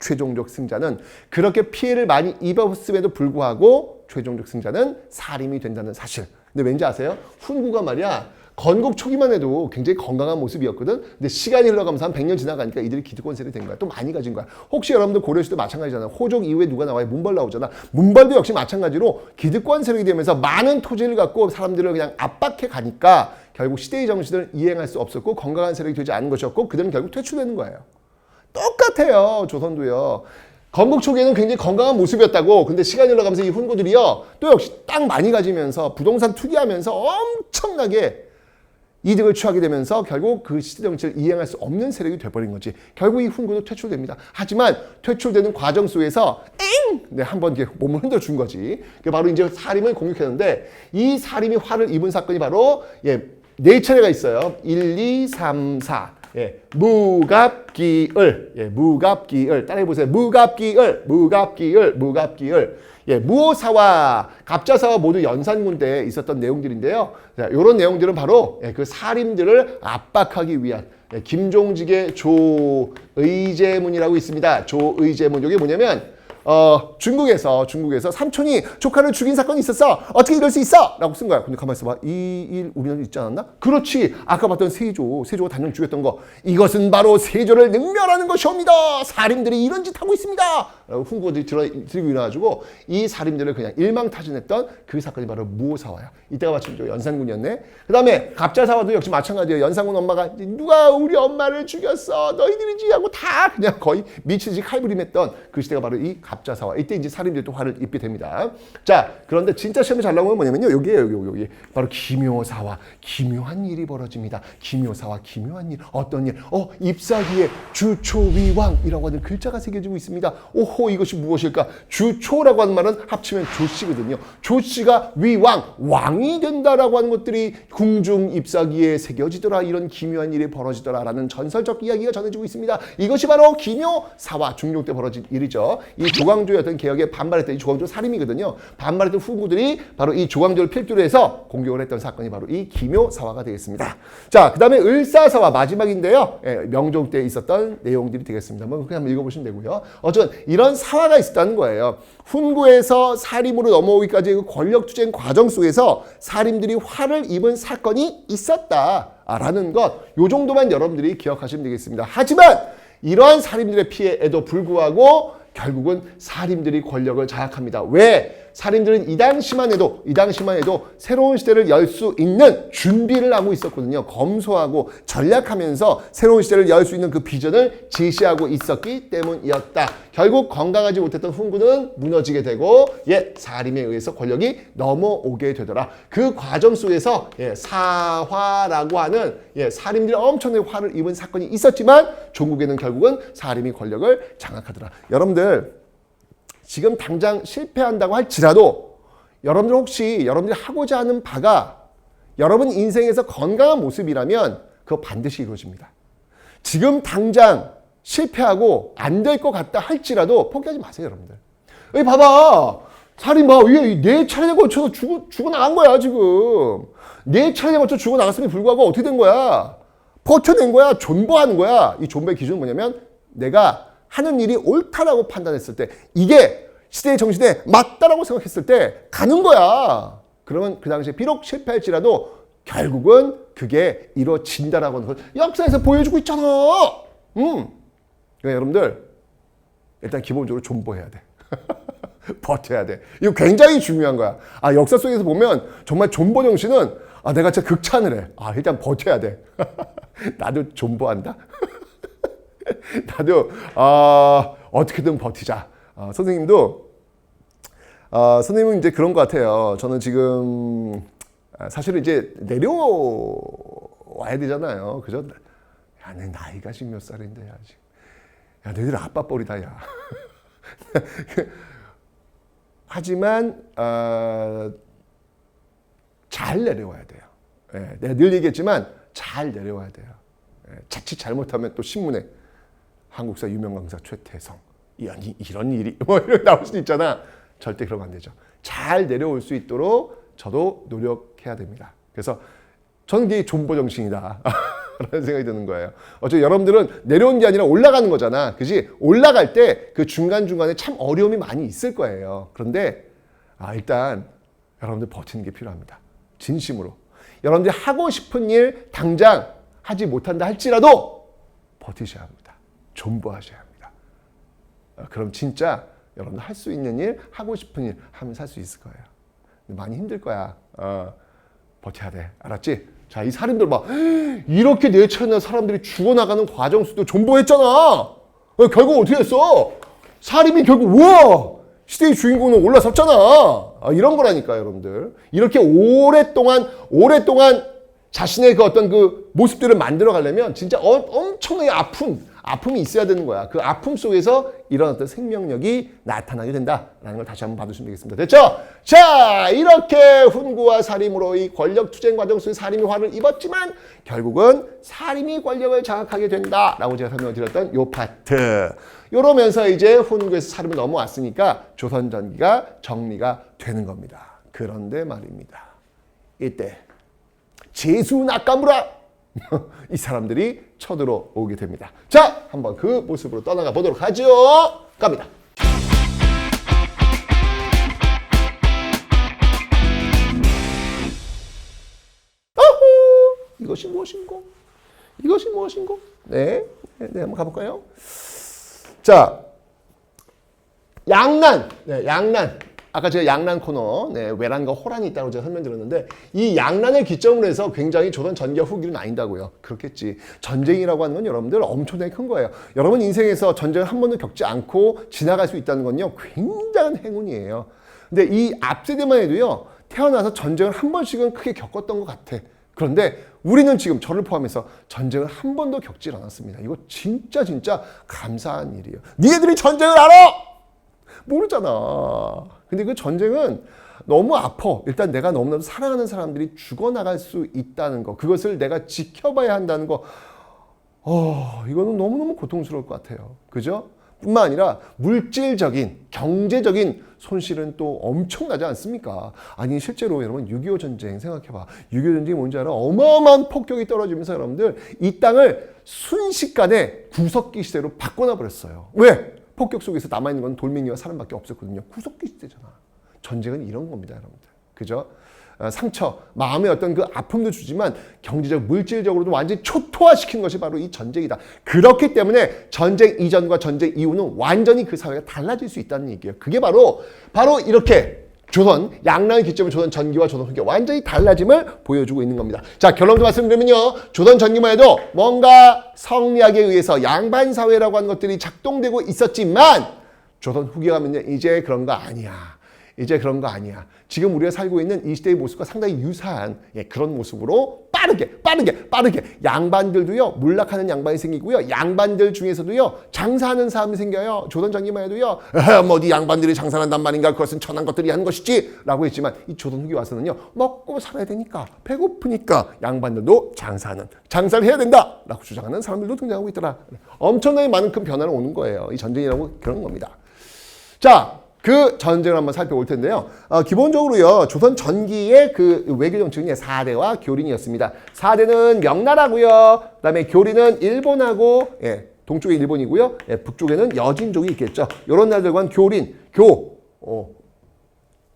최종적 승자는 그렇게 피해를 많이 입었음에도 불구하고 최종적 승자는 사림이 된다는 사실. 근데 왠지 아세요? 훈구가 말이야, 건국 초기만 해도 굉장히 건강한 모습이었거든. 근데 시간이 흘러가면서 한 100년 지나가니까 이들이 기득권 세력이 된 거야. 또 많이 가진 거야. 혹시 여러분들 고려시대도 마찬가지잖아. 호족 이후에 누가 나와요? 문벌 나오잖아. 문벌도 역시 마찬가지로 기득권 세력이 되면서 많은 토지를 갖고 사람들을 그냥 압박해 가니까 결국 시대의 정신을 이행할 수 없었고 건강한 세력이 되지 않은 것이었고 그들은 결국 퇴출되는 거예요. 똑같아요. 조선도요. 건국 초기에는 굉장히 건강한 모습이었다고. 근데 시간이 흘러가면서 이 훈구들이요, 또 역시 땅 많이 가지면서 부동산 투기하면서 엄청나게 이득을 취하게 되면서 결국 그 시대 정치를 이행할 수 없는 세력이 돼버린 거지. 결국 이 훈구도 퇴출됩니다. 하지만 퇴출되는 과정 속에서 네, 한번 몸을 흔들어 준 거지. 바로 이제 사림을 공격했는데 이 사림이 화를 입은 사건이 바로 네 차례가 있어요. 1, 2, 3, 4. 무갑기을. 무갑기을. 따라해보세요. 무갑기을. 무갑기을. 무갑기을. 무오사와 갑자사와 모두 연산군 때 있었던 내용들인데요. 이런 내용들은 바로 그 사림들을 압박하기 위한 김종직의 조의제문이라고 있습니다. 조의제문. 이게 뭐냐면 중국에서 삼촌이 조카를 죽인 사건이 있었어. 어떻게 이럴 수 있어? 라고 쓴 거야. 근데 가만히 있어봐. 이 일 우리나라에 있지 않았나? 그렇지. 아까 봤던 세조가 단연 죽였던 거. 이것은 바로 세조를 능멸하는 것이옵니다. 사림들이 이런 짓 하고 있습니다. 라고 훈구들이 들고 일어나가지고 이 사림들을 그냥 일망타진했던 그 사건이 바로 무오사와야. 이때가 마침 연산군이었네. 그 다음에 갑자사와도 역시 마찬가지예요. 연산군 엄마가 누가 우리 엄마를 죽였어. 너희들이지 하고 다 그냥 거의 미치지 칼부림했던 그 시대가 바로 이 갑자사와. 이때 이제 사림들이 또 화를 입게 됩니다. 자, 그런데 진짜 시험에 잘 나오는 건 뭐냐면요. 여기에요. 여기. 바로 기묘사와 기묘한 일이 벌어집니다. 기묘사와 기묘한 일. 어떤 일? ip사기에 주초위왕이라고 하는 글자가 새겨지고 있습니다. 오호, 이것이 무엇일까? 주초라고 하는 말은 합치면 조씨거든요. 조씨가 위왕, 왕이 된다라고 하는 것들이 궁중 ip사기에 새겨지더라. 이런 기묘한 일이 벌어지더라라는 전설적 이야기가 전해지고 있습니다. 이것이 바로 기묘사와 중종 때 벌어진 일이죠. 이 조광조의 어떤 개혁에 반발했던 이 조광조 살인이거든요. 반발했던 후구들이 바로 이 조광조를 필두로 해서 공격을 했던 사건이 바로 이 기묘사화가 되겠습니다. 자, 그 다음에 을사사화 마지막인데요. 명종 때 있었던 내용들이 되겠습니다. 그냥 한번 읽어보시면 되고요. 어쨌든 이런 사화가 있었다는 거예요. 훈구에서 사림으로 넘어오기까지 그 권력투쟁 과정 속에서 사림들이 화를 입은 사건이 있었다라는 것, 요 정도만 여러분들이 기억하시면 되겠습니다. 하지만 이러한 사림들의 피해에도 불구하고 결국은 사림들이 권력을 장악합니다. 왜? 사림들은 이 당시만 해도 새로운 시대를 열 수 있는 준비를 하고 있었거든요. 검소하고 전략하면서 새로운 시대를 열 수 있는 그 비전을 제시하고 있었기 때문이었다. 결국 건강하지 못했던 훈구는 무너지게 되고 사림에 의해서 권력이 넘어오게 되더라. 그 과정 속에서 사화라고 하는 사림들이 엄청나게 화를 입은 사건이 있었지만 종국에는 결국은 사림이 권력을 장악하더라. 여러분들 지금 당장 실패한다고 할지라도 여러분들 혹시 여러분들이 하고자 하는 바가 여러분 인생에서 건강한 모습이라면 그거 반드시 이루어집니다. 지금 당장 실패하고 안 될 것 같다 할지라도 포기하지 마세요, 여러분들. 여기 봐봐. 살인 봐. 위에 네 차례에 걸쳐서 죽어나간 거야, 지금. 네 차례에 걸쳐 죽어나갔음에 불구하고 어떻게 된 거야? 버텨낸 거야. 존버하는 거야. 이 존버의 기준은 뭐냐면 내가 하는 일이 옳다라고 판단했을 때, 이게 시대의 정신에 맞다라고 생각했을 때 가는 거야. 그러면 그 당시에 비록 실패할지라도 결국은 그게 이루어진다라고 하는 걸 역사에서 보여주고 있잖아. 그러니까 여러분들 일단 기본적으로 존버해야 돼. 버텨야 돼. 이거 굉장히 중요한 거야. 역사 속에서 보면 정말 존버 정신은 내가 진짜 극찬을 해. 일단 버텨야 돼. 나도 존버한다. 나도 어떻게든 버티자. 선생님은 이제 그런 것 같아요. 저는 지금 사실은 이제 내려와야 되잖아요. 그죠? 야, 내 나이가 지금 몇 살인데, 야, 지금. 야, 너희들 아빠 뻘이다, 야. 하지만 잘 내려와야 돼요. 내가 늘 얘기했지만 잘 내려와야 돼요. 자칫 잘못하면 또 신문에 한국사 유명 강사 최태성 이런 일이 이렇게 나올 수도 있잖아. 절대 그러면 안 되죠. 잘 내려올 수 있도록 저도 노력해야 됩니다. 그래서 저는 이게 존버 정신이다 라는 생각이 드는 거예요. 어차피 여러분들은 내려온 게 아니라 올라가는 거잖아. 그지? 올라갈 때 그 중간중간에 참 어려움이 많이 있을 거예요. 그런데 일단 여러분들 버티는 게 필요합니다. 진심으로. 여러분들이 하고 싶은 일 당장 하지 못한다 할지라도 버티셔야 합니다. 존버하셔야 합니다. 그럼 진짜 여러분들 할 수 있는 일, 하고 싶은 일 하면서 할 수 있을 거예요. 많이 힘들 거야. 버텨야 돼. 알았지? 자, 이 살인들 봐. 이렇게 내쳐있는 사람들이 죽어나가는 과정 속도 존버했잖아. 결국 어떻게 했어? 살인이 결국 우와! 시대의 주인공은 올라섰잖아. 이런 거라니까, 여러분들. 이렇게 오랫동안 자신의 그 어떤 그 모습들을 만들어 가려면 진짜 엄청나게 아픔이 있어야 되는 거야. 그 아픔 속에서 이런 어떤 생명력이 나타나게 된다라는 걸 다시 한번 봐주시면 되겠습니다. 됐죠? 자, 이렇게 훈구와 사림으로 이 권력 투쟁 과정 속에 사림이 화를 입었지만 결국은 사림이 권력을 장악하게 된다라고 제가 설명을 드렸던 요 파트. 이러면서 이제 훈구에서 사림을 넘어왔으니까 조선 전기가 정리가 되는 겁니다. 그런데 말입니다. 이때 제수 나카무라 이 사람들이 쳐들어오게 됩니다. 자, 한번 그 모습으로 떠나가 보도록 하죠. 갑니다. 어후, 이것이 무엇인고? 이것이 무엇인고? 네, 한번 가볼까요? 자, 양난. 네, 양난. 아까 제가 양난 코너, 외란과 호란이 있다고 제가 설명드렸는데 이 양난을 기점으로 해서 굉장히 조선 전기와 후기를 나뉜다고요. 그렇겠지. 전쟁이라고 하는 건 여러분들 엄청나게 큰 거예요. 여러분 인생에서 전쟁을 한 번도 겪지 않고 지나갈 수 있다는 건요. 굉장한 행운이에요. 근데 이 앞세대만 해도요. 태어나서 전쟁을 한 번씩은 크게 겪었던 것 같아. 그런데 우리는 지금 저를 포함해서 전쟁을 한 번도 겪질 않았습니다. 이거 진짜 감사한 일이에요. 니네들이 전쟁을 알아? 모르잖아. 근데 그 전쟁은 너무 아파. 일단 내가 너무나도 사랑하는 사람들이 죽어나갈 수 있다는 거. 그것을 내가 지켜봐야 한다는 거. 이거는 너무너무 고통스러울 것 같아요. 그죠? 뿐만 아니라 물질적인, 경제적인 손실은 또 엄청나지 않습니까? 아니 실제로 여러분 6.25 전쟁 생각해봐. 6.25 전쟁이 뭔지 알아? 어마어마한 폭격이 떨어지면서 여러분들 이 땅을 순식간에 구석기 시대로 바꿔놔버렸어요. 왜? 폭격 속에서 남아있는 건 돌멩이와 사람밖에 없었거든요. 구석기 시대잖아. 전쟁은 이런 겁니다, 여러분들. 그죠? 상처, 마음의 어떤 그 아픔도 주지만 경제적, 물질적으로도 완전히 초토화시키는 것이 바로 이 전쟁이다. 그렇기 때문에 전쟁 이전과 전쟁 이후는 완전히 그 사회가 달라질 수 있다는 얘기예요. 그게 바로 이렇게 조선, 양난을 기점으로 조선 전기와 조선 후기가 완전히 달라짐을 보여주고 있는 겁니다. 자, 결론도 말씀드리면요. 조선 전기만 해도 뭔가 성리학에 의해서 양반사회라고 하는 것들이 작동되고 있었지만 조선 후기가 하면요. 이제 그런 거 아니야. 이제 그런 거 아니야. 지금 우리가 살고 있는 이 시대의 모습과 상당히 유사한 그런 모습으로 빠르게 양반들도요. 몰락하는 양반이 생기고요. 양반들 중에서도요. 장사하는 사람이 생겨요. 조선 전기만 해도요. 네 양반들이 장사한단 말인가 그것은 천한 것들이 하는 것이지 라고 했지만 이 조선 후기 와서는요. 먹고 살아야 되니까 배고프니까 양반들도 장사를 해야 된다 라고 주장하는 사람들도 등장하고 있더라. 엄청나게 많은 큰 변화는 오는 거예요. 이 전쟁이라고 그런 겁니다. 자, 그 전쟁을 한번 살펴볼 텐데요. 기본적으로요, 조선 전기의 그 외교 정책은 4대와 교린이었습니다. 4대는 명나라고요. 그다음에 교린은 일본하고, 동쪽에 일본이고요. 북쪽에는 여진족이 있겠죠. 이런 나라들과는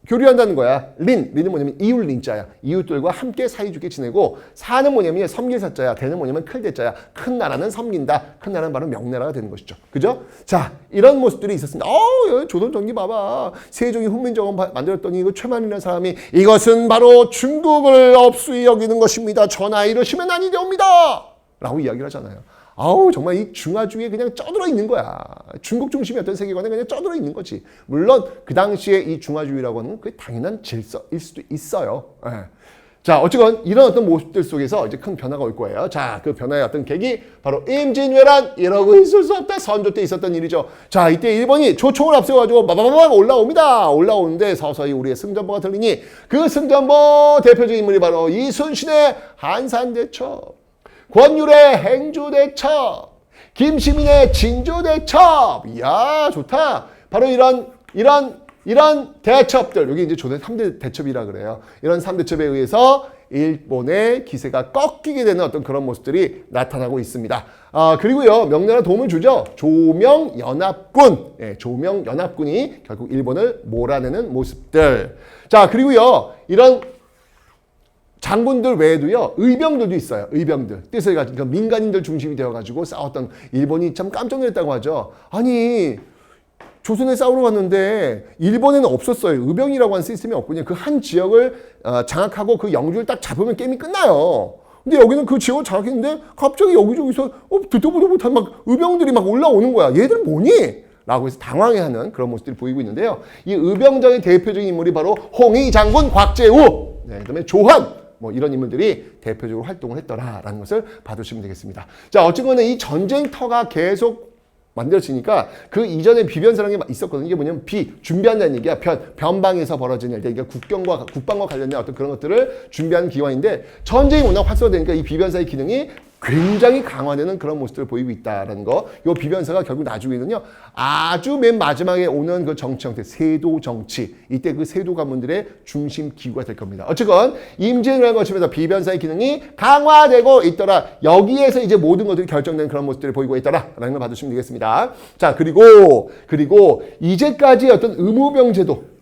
교류한다는 거야. 린은 뭐냐면 이웃 린자야. 이웃들과 함께 사이좋게 지내고, 사는 뭐냐면 섬길사자야. 대는 뭐냐면 클대자야. 큰 나라는 섬긴다. 큰 나라는 바로 명나라가 되는 것이죠. 그죠? 자, 이런 모습들이 있었습니다. 조선 전기 봐봐. 세종이 훈민정음 만들었더니 이거 최만이라는 사람이 이것은 바로 중국을 업수히 여기는 것입니다. 전하 이러시면 아니 되옵니다. 라고 이야기를 하잖아요. 정말 이 중화주의에 그냥 쩌들어 있는 거야. 중국 중심의 어떤 세계관에 그냥 쩌들어 있는 거지. 물론 그 당시에 이 중화주의라고 하는 그게 당연한 질서일 수도 있어요. 자, 어쨌건 이런 어떤 모습들 속에서 이제 큰 변화가 올 거예요. 자, 그 변화의 어떤 계기 바로 임진왜란 이러고 있을 수 없다. 선조 때 있었던 일이죠. 자, 이때 일본이 조총을 앞세워가지고 마바바박 올라오는데 서서히 우리의 승전보가 들리니 그 승전보 대표적인 인물이 바로 이순신의 한산대첩. 권율의 행주대첩, 김시민의 진주대첩. 이야, 좋다. 바로 이런 대첩들, 여기 이제 조선 3대 대첩이라 그래요. 이런 3대첩에 의해서 일본의 기세가 꺾이게 되는 어떤 그런 모습들이 나타나고 있습니다. 그리고요, 명나라 도움을 주죠. 조명연합군. 조명연합군이 결국 일본을 몰아내는 모습들. 자, 그리고요, 이런 장군들 외에도요, 의병들도 있어요. 의병들. 뜻을 가지고, 그러니까 민간인들 중심이 되어가지고 싸웠던 일본이 참 깜짝 놀랐다고 하죠. 아니, 조선에 싸우러 갔는데 일본에는 없었어요. 의병이라고 하는 시스템이 없군요. 그 한 지역을 장악하고 그 영주를 딱 잡으면 게임이 끝나요. 근데 여기는 그 지역을 장악했는데 갑자기 여기저기서 듣도 보도 못한 막 의병들이 막 올라오는 거야. 얘들 뭐니? 라고 해서 당황해하는 그런 모습들이 보이고 있는데요. 이 의병장의 대표적인 인물이 바로 홍의 장군 곽재우, 그다음에 조한, 뭐 이런 인물들이 대표적으로 활동을 했더라라는 것을 봐두시면 되겠습니다. 자, 어쨌거나 이 전쟁터가 계속 만들어지니까 그 이전에 비변사라는 게 있었거든요. 이게 뭐냐면 준비한다는 얘기야. 변방에서 벌어지는 일들, 그러니까 국방과 관련된 어떤 그런 것들을 준비하는 기관인데 전쟁이 워낙 활성화되니까 이 비변사의 기능이 굉장히 강화되는 그런 모습들을 보이고 있다는 거. 이 비변사가 결국 나중에는요, 아주 맨 마지막에 오는 그 정치 형태, 세도 정치. 이때 그 세도 가문들의 중심 기구가 될 겁니다. 어쨌건 임진왜란을 거치면서 비변사의 기능이 강화되고 있더라. 여기에서 이제 모든 것들이 결정되는 그런 모습들을 보이고 있더라라는 걸 봐주시면 되겠습니다. 자, 그리고 이제까지 어떤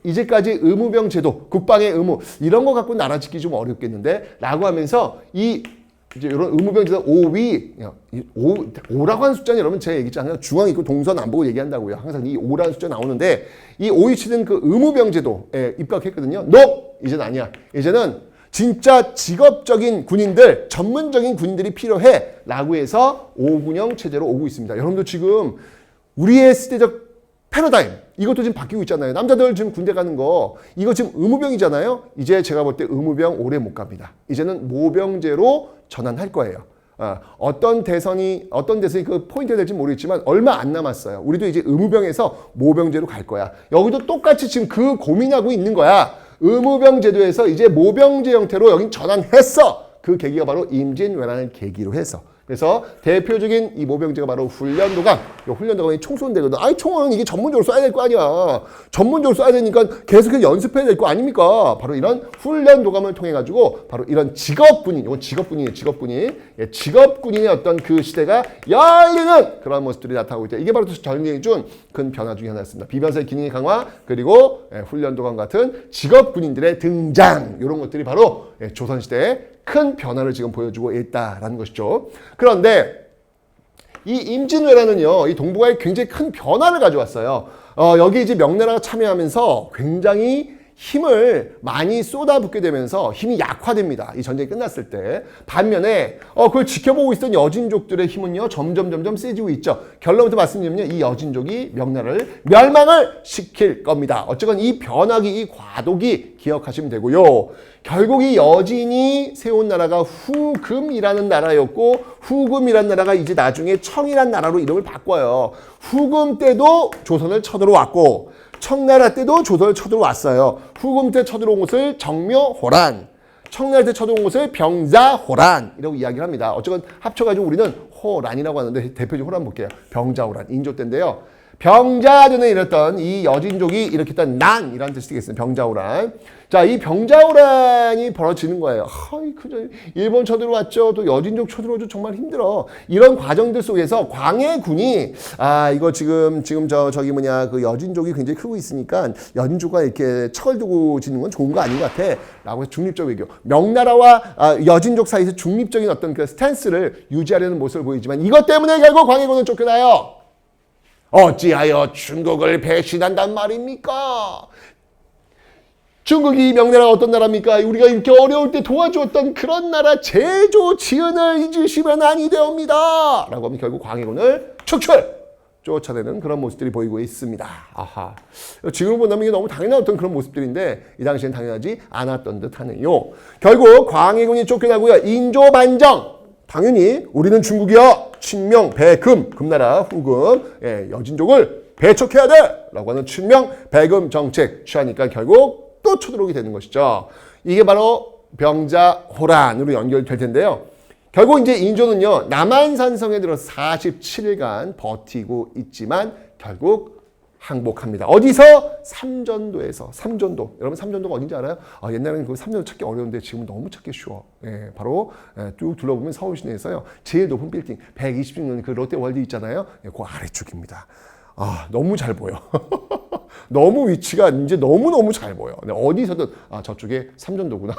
이제까지 의무병 제도, 국방의 의무 이런 거 갖고 나라 짓기 좀 어렵겠는데 라고 하면서 이제 이런 의무병제도 5라고 하는 숫자는 여러분 제가 얘기했잖아요. 중앙 있고 동선 안 보고 얘기한다고요. 항상 이 5라는 숫자 나오는데 이 527은 그 의무병제도에 입각했거든요. 이제는 아니야. 이제는 진짜 직업적인 군인들, 전문적인 군인들이 필요해 라고 해서 5군형 체제로 오고 있습니다. 여러분들 지금 우리의 시대적 패러다임 이것도 지금 바뀌고 있잖아요. 남자들 지금 군대 가는 거 이거 지금 의무병이잖아요. 이제 제가 볼 때 의무병 오래 못 갑니다. 이제는 모병제로 전환할 거예요. 어떤 대선이 그 포인트가 될지 모르겠지만 얼마 안 남았어요. 우리도 이제 의무병에서 모병제로 갈 거야. 여기도 똑같이 지금 그 고민하고 있는 거야. 의무병 제도에서 이제 모병제 형태로 여긴 전환했어. 그 계기가 바로 임진왜란을 계기로 해서. 그래서 대표적인 이 모병제가 바로 훈련도감. 이 훈련도감이 총 쏘는 데거든. 아니 총은 이게 전문적으로 쏴야 될 거 아니야. 전문적으로 쏴야 되니까 계속해서 연습해야 될 거 아닙니까? 바로 이런 훈련도감을 통해 가지고 바로 이런 직업군인, 이건 직업군인이에요. 직업군인의 어떤 그 시대가 열리는 그런 모습들이 나타나고 있다. 이게 바로 전쟁이 준 큰 변화 중에 하나였습니다. 비변사의 기능의 강화 그리고 훈련도감 같은 직업군인들의 등장 이런 것들이 바로 조선시대의 큰 변화를 지금 보여주고 있다라는 것이죠. 그런데 이 임진왜란은요, 이 동북아에 굉장히 큰 변화를 가져왔어요. 여기 이제 명나라가 참여하면서 굉장히 힘을 많이 쏟아붓게 되면서 힘이 약화됩니다. 이 전쟁이 끝났을 때. 반면에 그걸 지켜보고 있던 여진족들의 힘은요, 점점 세지고 있죠. 결론부터 말씀드리면 이 여진족이 명나라를 멸망을 시킬 겁니다. 어쨌건 이 변화기, 이 과도기 기억하시면 되고요. 결국 이 여진이 세운 나라가 후금이라는 나라였고 후금이라는 나라가 이제 나중에 청이라는 나라로 이름을 바꿔요. 후금 때도 조선을 쳐들어왔고 청나라 때도 조선을 쳐들어왔어요. 후금 때 쳐들어온 곳을 정묘호란, 청나라 때 쳐들어온 곳을 병자호란이라고 이야기를 합니다. 어쨌건 합쳐가지고 우리는 호란이라고 하는데 대표적으로 호란 볼게요. 병자호란, 인조 때인데요. 병자전에 이랬던 이 여진족이 일으켰던 난이라는 뜻이 되겠습니다. 병자호란. 자, 이 병자호란이 벌어지는 거예요. 일본 쳐들어왔죠. 또 여진족 쳐들어오죠. 정말 힘들어. 이런 과정들 속에서 광해군이 이거 지금 그 여진족이 굉장히 크고 있으니까 여진족과 이렇게 척을 두고 짓는 건 좋은 거 아닌 것 같아. 라고 해서 중립적 외교. 명나라와 여진족 사이에서 중립적인 어떤 그 스탠스를 유지하려는 모습을 보이지만 이것 때문에 결국 광해군은 쫓겨나요. 어찌하여 중국을 배신한단 말입니까? 중국이 명나라가 어떤 나라입니까? 우리가 이렇게 어려울 때 도와주었던 그런 나라 제조 지은을 잊으시면 아니 되옵니다. 라고 하면 결국 광해군을 쫓아내는 그런 모습들이 보이고 있습니다. 아하. 지금 본다면 이게 너무 당연한 어떤 그런 모습들인데 이 당시엔 당연하지 않았던 듯 하네요. 결국 광해군이 쫓겨나고요. 인조 반정. 당연히 우리는 중국이야. 친명, 배금, 금나라, 후금, 여진족을 배척해야 돼! 라고 하는 친명, 배금 정책 취하니까 결국 또 쳐들어오게 되는 것이죠. 이게 바로 병자호란으로 연결될 텐데요. 결국 이제 인조는요, 남한산성에 들어서 47일간 버티고 있지만 결국 항복합니다. 어디서? 삼전도에서. 삼전도. 여러분 삼전도가 어딘지 알아요? 옛날에는 그 삼전도 찾기 어려운데 지금은 너무 찾기 쉬워. 바로 쭉 둘러보면 서울 시내에서요. 제일 높은 빌딩 120층 그 롯데월드 있잖아요. 그 아래쪽입니다. 너무 잘 보여. 너무 위치가 이제 너무너무 잘 보여. 어디서든 저쪽에 삼전도구나.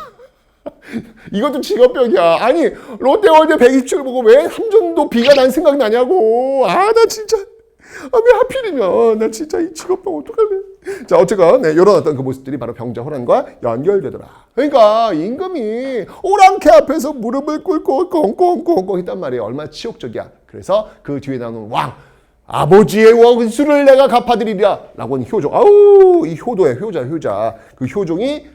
이것도 직업병이야. 아니 롯데월드 120층을 보고 왜 삼전도 비가 난 생각이 나냐고. 나 진짜. 왜 하필이면 나 진짜 이 직업병 어떡할래. 자, 어쨌건 이런 어떤 그 모습들이 바로 병자호란과 연결되더라. 그러니까 임금이 오랑캐 앞에서 무릎을 꿇고 꽁꽁꽁꽁 했단 말이에요. 얼마나 치욕적이야. 그래서 그 뒤에 나오는 왕, 아버지의 원수를 내가 갚아드리랴 라고 하는 효종. 이 효도의 효자. 그 효종이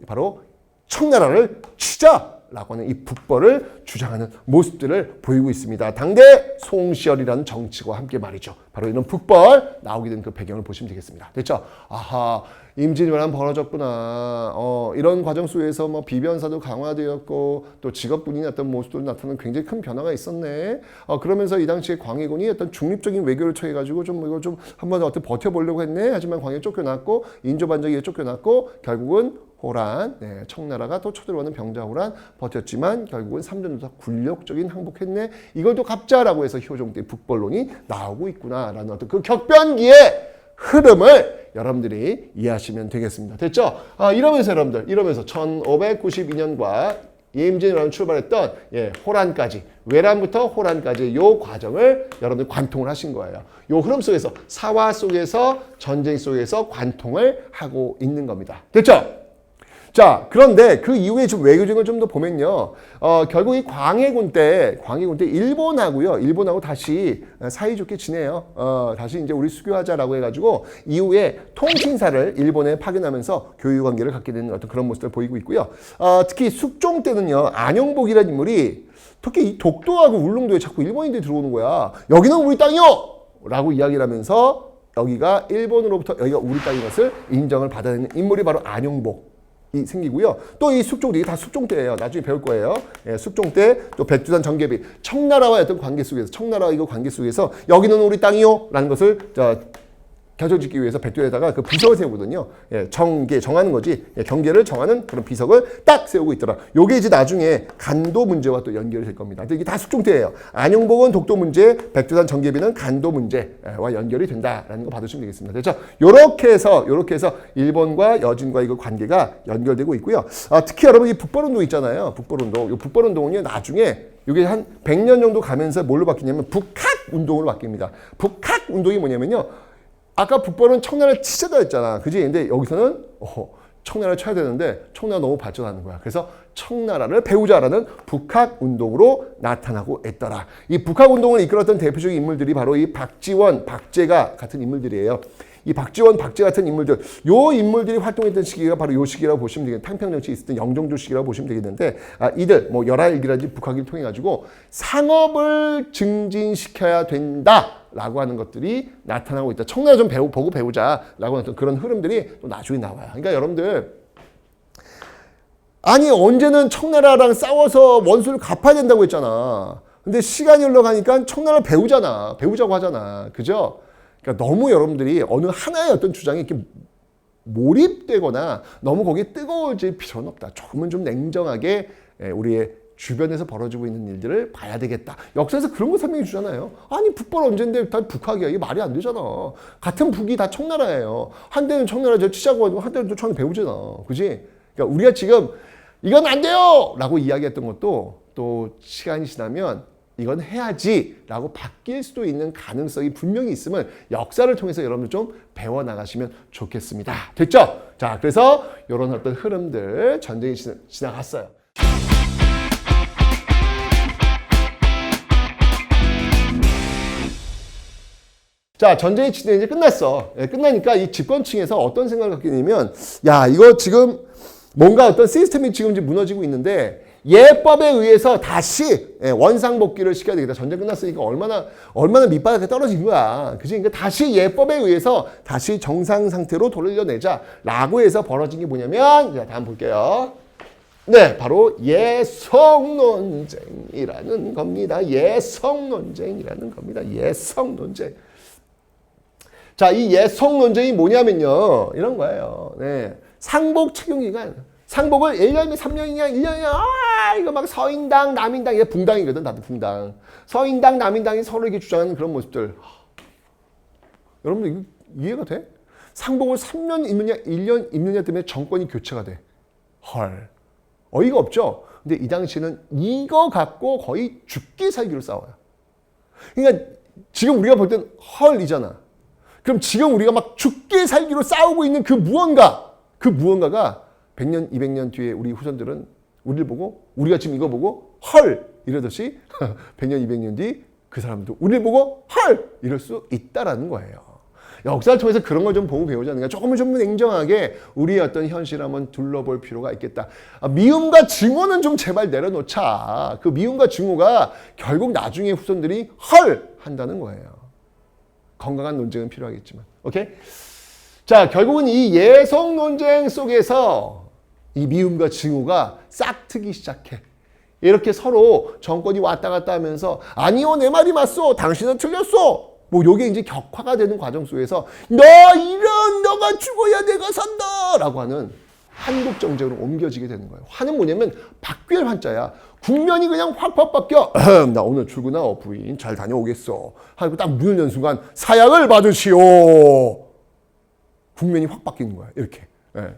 바로 청나라를 치자라고 하는 이 북벌을 주장하는 모습들을 보이고 있습니다. 당대 송시열이라는 정치가와 함께 말이죠. 바로 이런 북벌 나오게 된 그 배경을 보시면 되겠습니다. 됐죠? 아하, 임진왜란 벌어졌구나. 이런 과정 속에서 뭐 비변사도 강화되었고 또 직업군인이 어떤 모습도 나타나는 굉장히 큰 변화가 있었네. 그러면서 이 당시에 광해군이 어떤 중립적인 외교를 처해가지고 좀 이거 좀 한번 어떻게 버텨보려고 했네. 하지만 광해 쫓겨났고 인조반정에 쫓겨났고 결국은 호란, 청나라가 또 쳐들어오는 병자호란 버텼지만 결국은 삼전도사 굴욕적인 항복했네. 이걸 또 갚자라고 해서 효종 때 북벌론이 나오고 있구나라는 어떤 그 격변기의 흐름을 여러분들이 이해하시면 되겠습니다. 됐죠? 이러면서 여러분들, 이러면서 1592년과 임진왜란 출발했던 호란까지, 외란부터 호란까지 요 과정을 여러분들 관통을 하신 거예요. 요 흐름 속에서, 사화 속에서, 전쟁 속에서 관통을 하고 있는 겁니다. 됐죠? 자, 그런데 그 이후에 좀 외교적을 좀 더 보면요. 결국 이 광해군 때 일본하고 다시 사이좋게 지내요. 다시 이제 우리 수교하자라고 해가지고 이후에 통신사를 일본에 파견하면서 교류 관계를 갖게 되는 어떤 그런 모습을 보이고 있고요. 특히 숙종 때는요, 안영복이라는 인물이 특히 이 독도하고 울릉도에 자꾸 일본인들이 들어오는 거야. 여기는 우리 땅이요! 라고 이야기를 하면서 여기가 일본으로부터 여기가 우리 땅인 것을 인정을 받아내는 인물이 바로 안영복. 이 생기고요. 또 이 숙종도 이게 다 숙종 때예요. 나중에 배울 거예요. 숙종 때 또 백두산 정계비 청나라와의 어떤 관계 속에서 청나라와 이거 관계 속에서 여기는 우리 땅이요 라는 것을 결정짓기 위해서 백두에다가 그 비석을 세우거든요. 정하는 거지. 경계를 정하는 그런 비석을 딱 세우고 있더라. 요게 이제 나중에 간도 문제와 또 연결이 될 겁니다. 이게 다 숙종 때예요. 안영복은 독도 문제, 백두산 정계비는 간도 문제와 연결이 된다라는 거 받으시면 되겠습니다. 그렇죠? 요렇게 해서 일본과 여진과 이거 관계가 연결되고 있고요. 특히 여러분 이 북벌운동 있잖아요. 북벌운동. 이 북벌운동은요, 나중에 이게 한 100년 정도 가면서 뭘로 바뀌냐면 북학운동으로 바뀝니다. 북학운동이 뭐냐면요, 아까 북벌은 청나라를 치자다 했잖아. 그지? 근데 여기서는 청나라를 쳐야 되는데 청나라가 너무 발전하는 거야. 그래서 청나라를 배우자라는 북학운동으로 나타나고 있더라. 이 북학운동을 이끌었던 대표적인 인물들이 바로 이 박지원, 박제가 같은 인물들이에요. 이 박지원, 박제 같은 인물들, 요 인물들이 활동했던 시기가 바로 요 시기라고 보시면 되겠는데, 탕평정치에 있었던 영종조 시기라고 보시면 되겠는데, 이들, 열하일기라든지 북학을 통해가지고 상업을 증진시켜야 된다. 라고 하는 것들이 나타나고 있다. 청나라 좀 보고 배우자라고 하는 그런 흐름들이 또 나중에 나와요. 그러니까 여러분들, 아니 언제는 청나라랑 싸워서 원수를 갚아야 된다고 했잖아. 근데 시간이 흘러가니까 청나라를 배우자고 하잖아. 그죠? 그러니까 너무 여러분들이 어느 하나의 어떤 주장에 이렇게 몰입되거나 너무 거기에 뜨거워질 필요는 없다. 조금은 좀 냉정하게 우리의 주변에서 벌어지고 있는 일들을 봐야 되겠다. 역사에서 그런 거 설명해 주잖아요. 아니 북벌 언젠데 다 북학이야. 이게 말이 안 되잖아. 같은 북이 다 청나라예요. 한때는 청나라 치자고 하고 한때는 또 청나라 배우잖아. 그지? 그러니까 우리가 지금 이건 안 돼요! 라고 이야기했던 것도 또 시간이 지나면 이건 해야지 라고 바뀔 수도 있는 가능성이 분명히 있음을 역사를 통해서 여러분들 좀 배워나가시면 좋겠습니다. 됐죠? 자, 그래서 이런 어떤 흐름들 전쟁이 지나갔어요. 자, 전쟁이 이제 끝났어. 끝나니까 이 집권층에서 어떤 생각을 갖게 되냐면, 야, 이거 지금 뭔가 어떤 시스템이 지금 이제 무너지고 있는데, 예법에 의해서 다시 원상복귀를 시켜야 되겠다. 전쟁 끝났으니까 얼마나 밑바닥에 떨어진 거야. 그치? 그러니까 다시 예법에 의해서 다시 정상 상태로 돌려내자. 라고 해서 벌어진 게 뭐냐면, 자, 다음 볼게요. 네, 바로 예성논쟁이라는 겁니다. 예성논쟁이라는 겁니다. 예성논쟁. 자, 이 예성 논쟁이 뭐냐면요. 이런 거예요. 네. 상복 착용 기간. 상복을 1년이면 3년이냐, 1년이냐, 이거 막 서인당, 남인당, 이게 붕당이거든, 나도 붕당. 서인당, 남인당이 서로 이렇게 주장하는 그런 모습들. 여러분들, 이거 이해가 돼? 상복을 3년 입느냐, 1년 입느냐 때문에 정권이 교체가 돼. 헐. 어이가 없죠? 근데 이 당시에는 이거 갖고 거의 죽기 살기로 싸워요. 그러니까 지금 우리가 볼 땐 헐이잖아. 그럼 지금 우리가 막 죽기 살기로 싸우고 있는 그 무언가가 100년, 200년 뒤에 우리 후손들은 우리를 보고, 우리가 지금 이거 보고 헐! 이러듯이 100년, 200년 뒤 그 사람도 우리를 보고 헐! 이럴 수 있다라는 거예요. 역사를 통해서 그런 걸 좀 보고 배우자는 거야. 조금은 좀 냉정하게 우리의 어떤 현실을 한번 둘러볼 필요가 있겠다. 미움과 증오는 좀 제발 내려놓자. 그 미움과 증오가 결국 나중에 후손들이 헐! 한다는 거예요. 건강한 논쟁은 필요하겠지만. 오케이? 자, 결국은 이 예성 논쟁 속에서 이 미움과 증오가 싹트기 시작해. 이렇게 서로 정권이 왔다 갔다 하면서 아니요, 내 말이 맞소. 당신은 틀렸어. 뭐 요게 이제 격화가 되는 과정 속에서 너가 죽어야 내가 산다 라고 하는 한국 정쟁으로 옮겨지게 되는 거예요. 화는 뭐냐면 바뀔 한자야. 국면이 그냥 확 바뀌어. 나 오늘 출근하오 부인 잘 다녀오겠어 하고 딱 문을 연 순간 사약을 받으시오. 국면이 확 바뀌는 거야. 이렇게.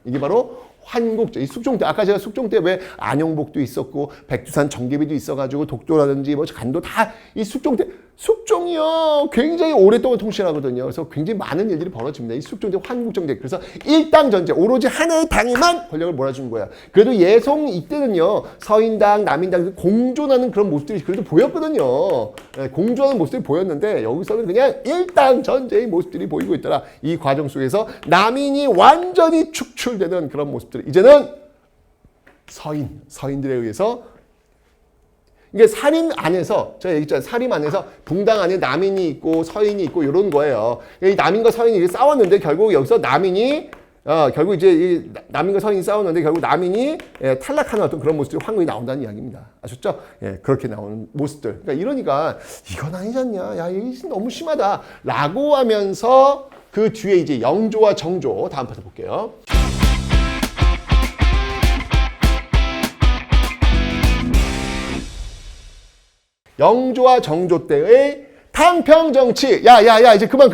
이게 바로 환국제. 이 숙종 때 아까 제가 숙종 때 왜 안영복도 있었고 백두산 정계비도 있어가지고 독도라든지 뭐 간도 다 이 숙종 때 숙종이요 굉장히 오랫동안 통치하거든요. 그래서 굉장히 많은 일들이 벌어집니다. 이 숙종 때 환국정대. 그래서 일당 전제 오로지 하나의 당에만 권력을 몰아주는 거야. 그래도 예성 이때는요 서인당 남인당 공존하는 그런 모습들이 그래도 보였거든요. 공존하는 모습들이 보였는데 여기서는 그냥 일당 전제의 모습들이 보이고 있더라. 이 과정 속에서 남인이 완전히 축출되는 그런 모습들. 이제는 서인들에 의해서 이게 살인 안에서 제가 얘기했잖아요. 살인 안에서 붕당 안에 남인이 있고 서인이 있고 이런 거예요. 이 남인과 서인이 싸웠는데 결국 여기서 남인이 결국 이제 이 남인과 서인이 싸웠는데 결국 남인이 탈락하는 어떤 그런 모습들이 환국이 나온다는 이야기입니다. 아셨죠? 그렇게 나오는 모습들. 그러니까 이러니까 이건 아니잖냐. 야, 이게 너무 심하다라고 하면서 그 뒤에 이제 영조와 정조 다음 파트 볼게요. 영조와 정조 때의 탕평정치. 야, 이제 그만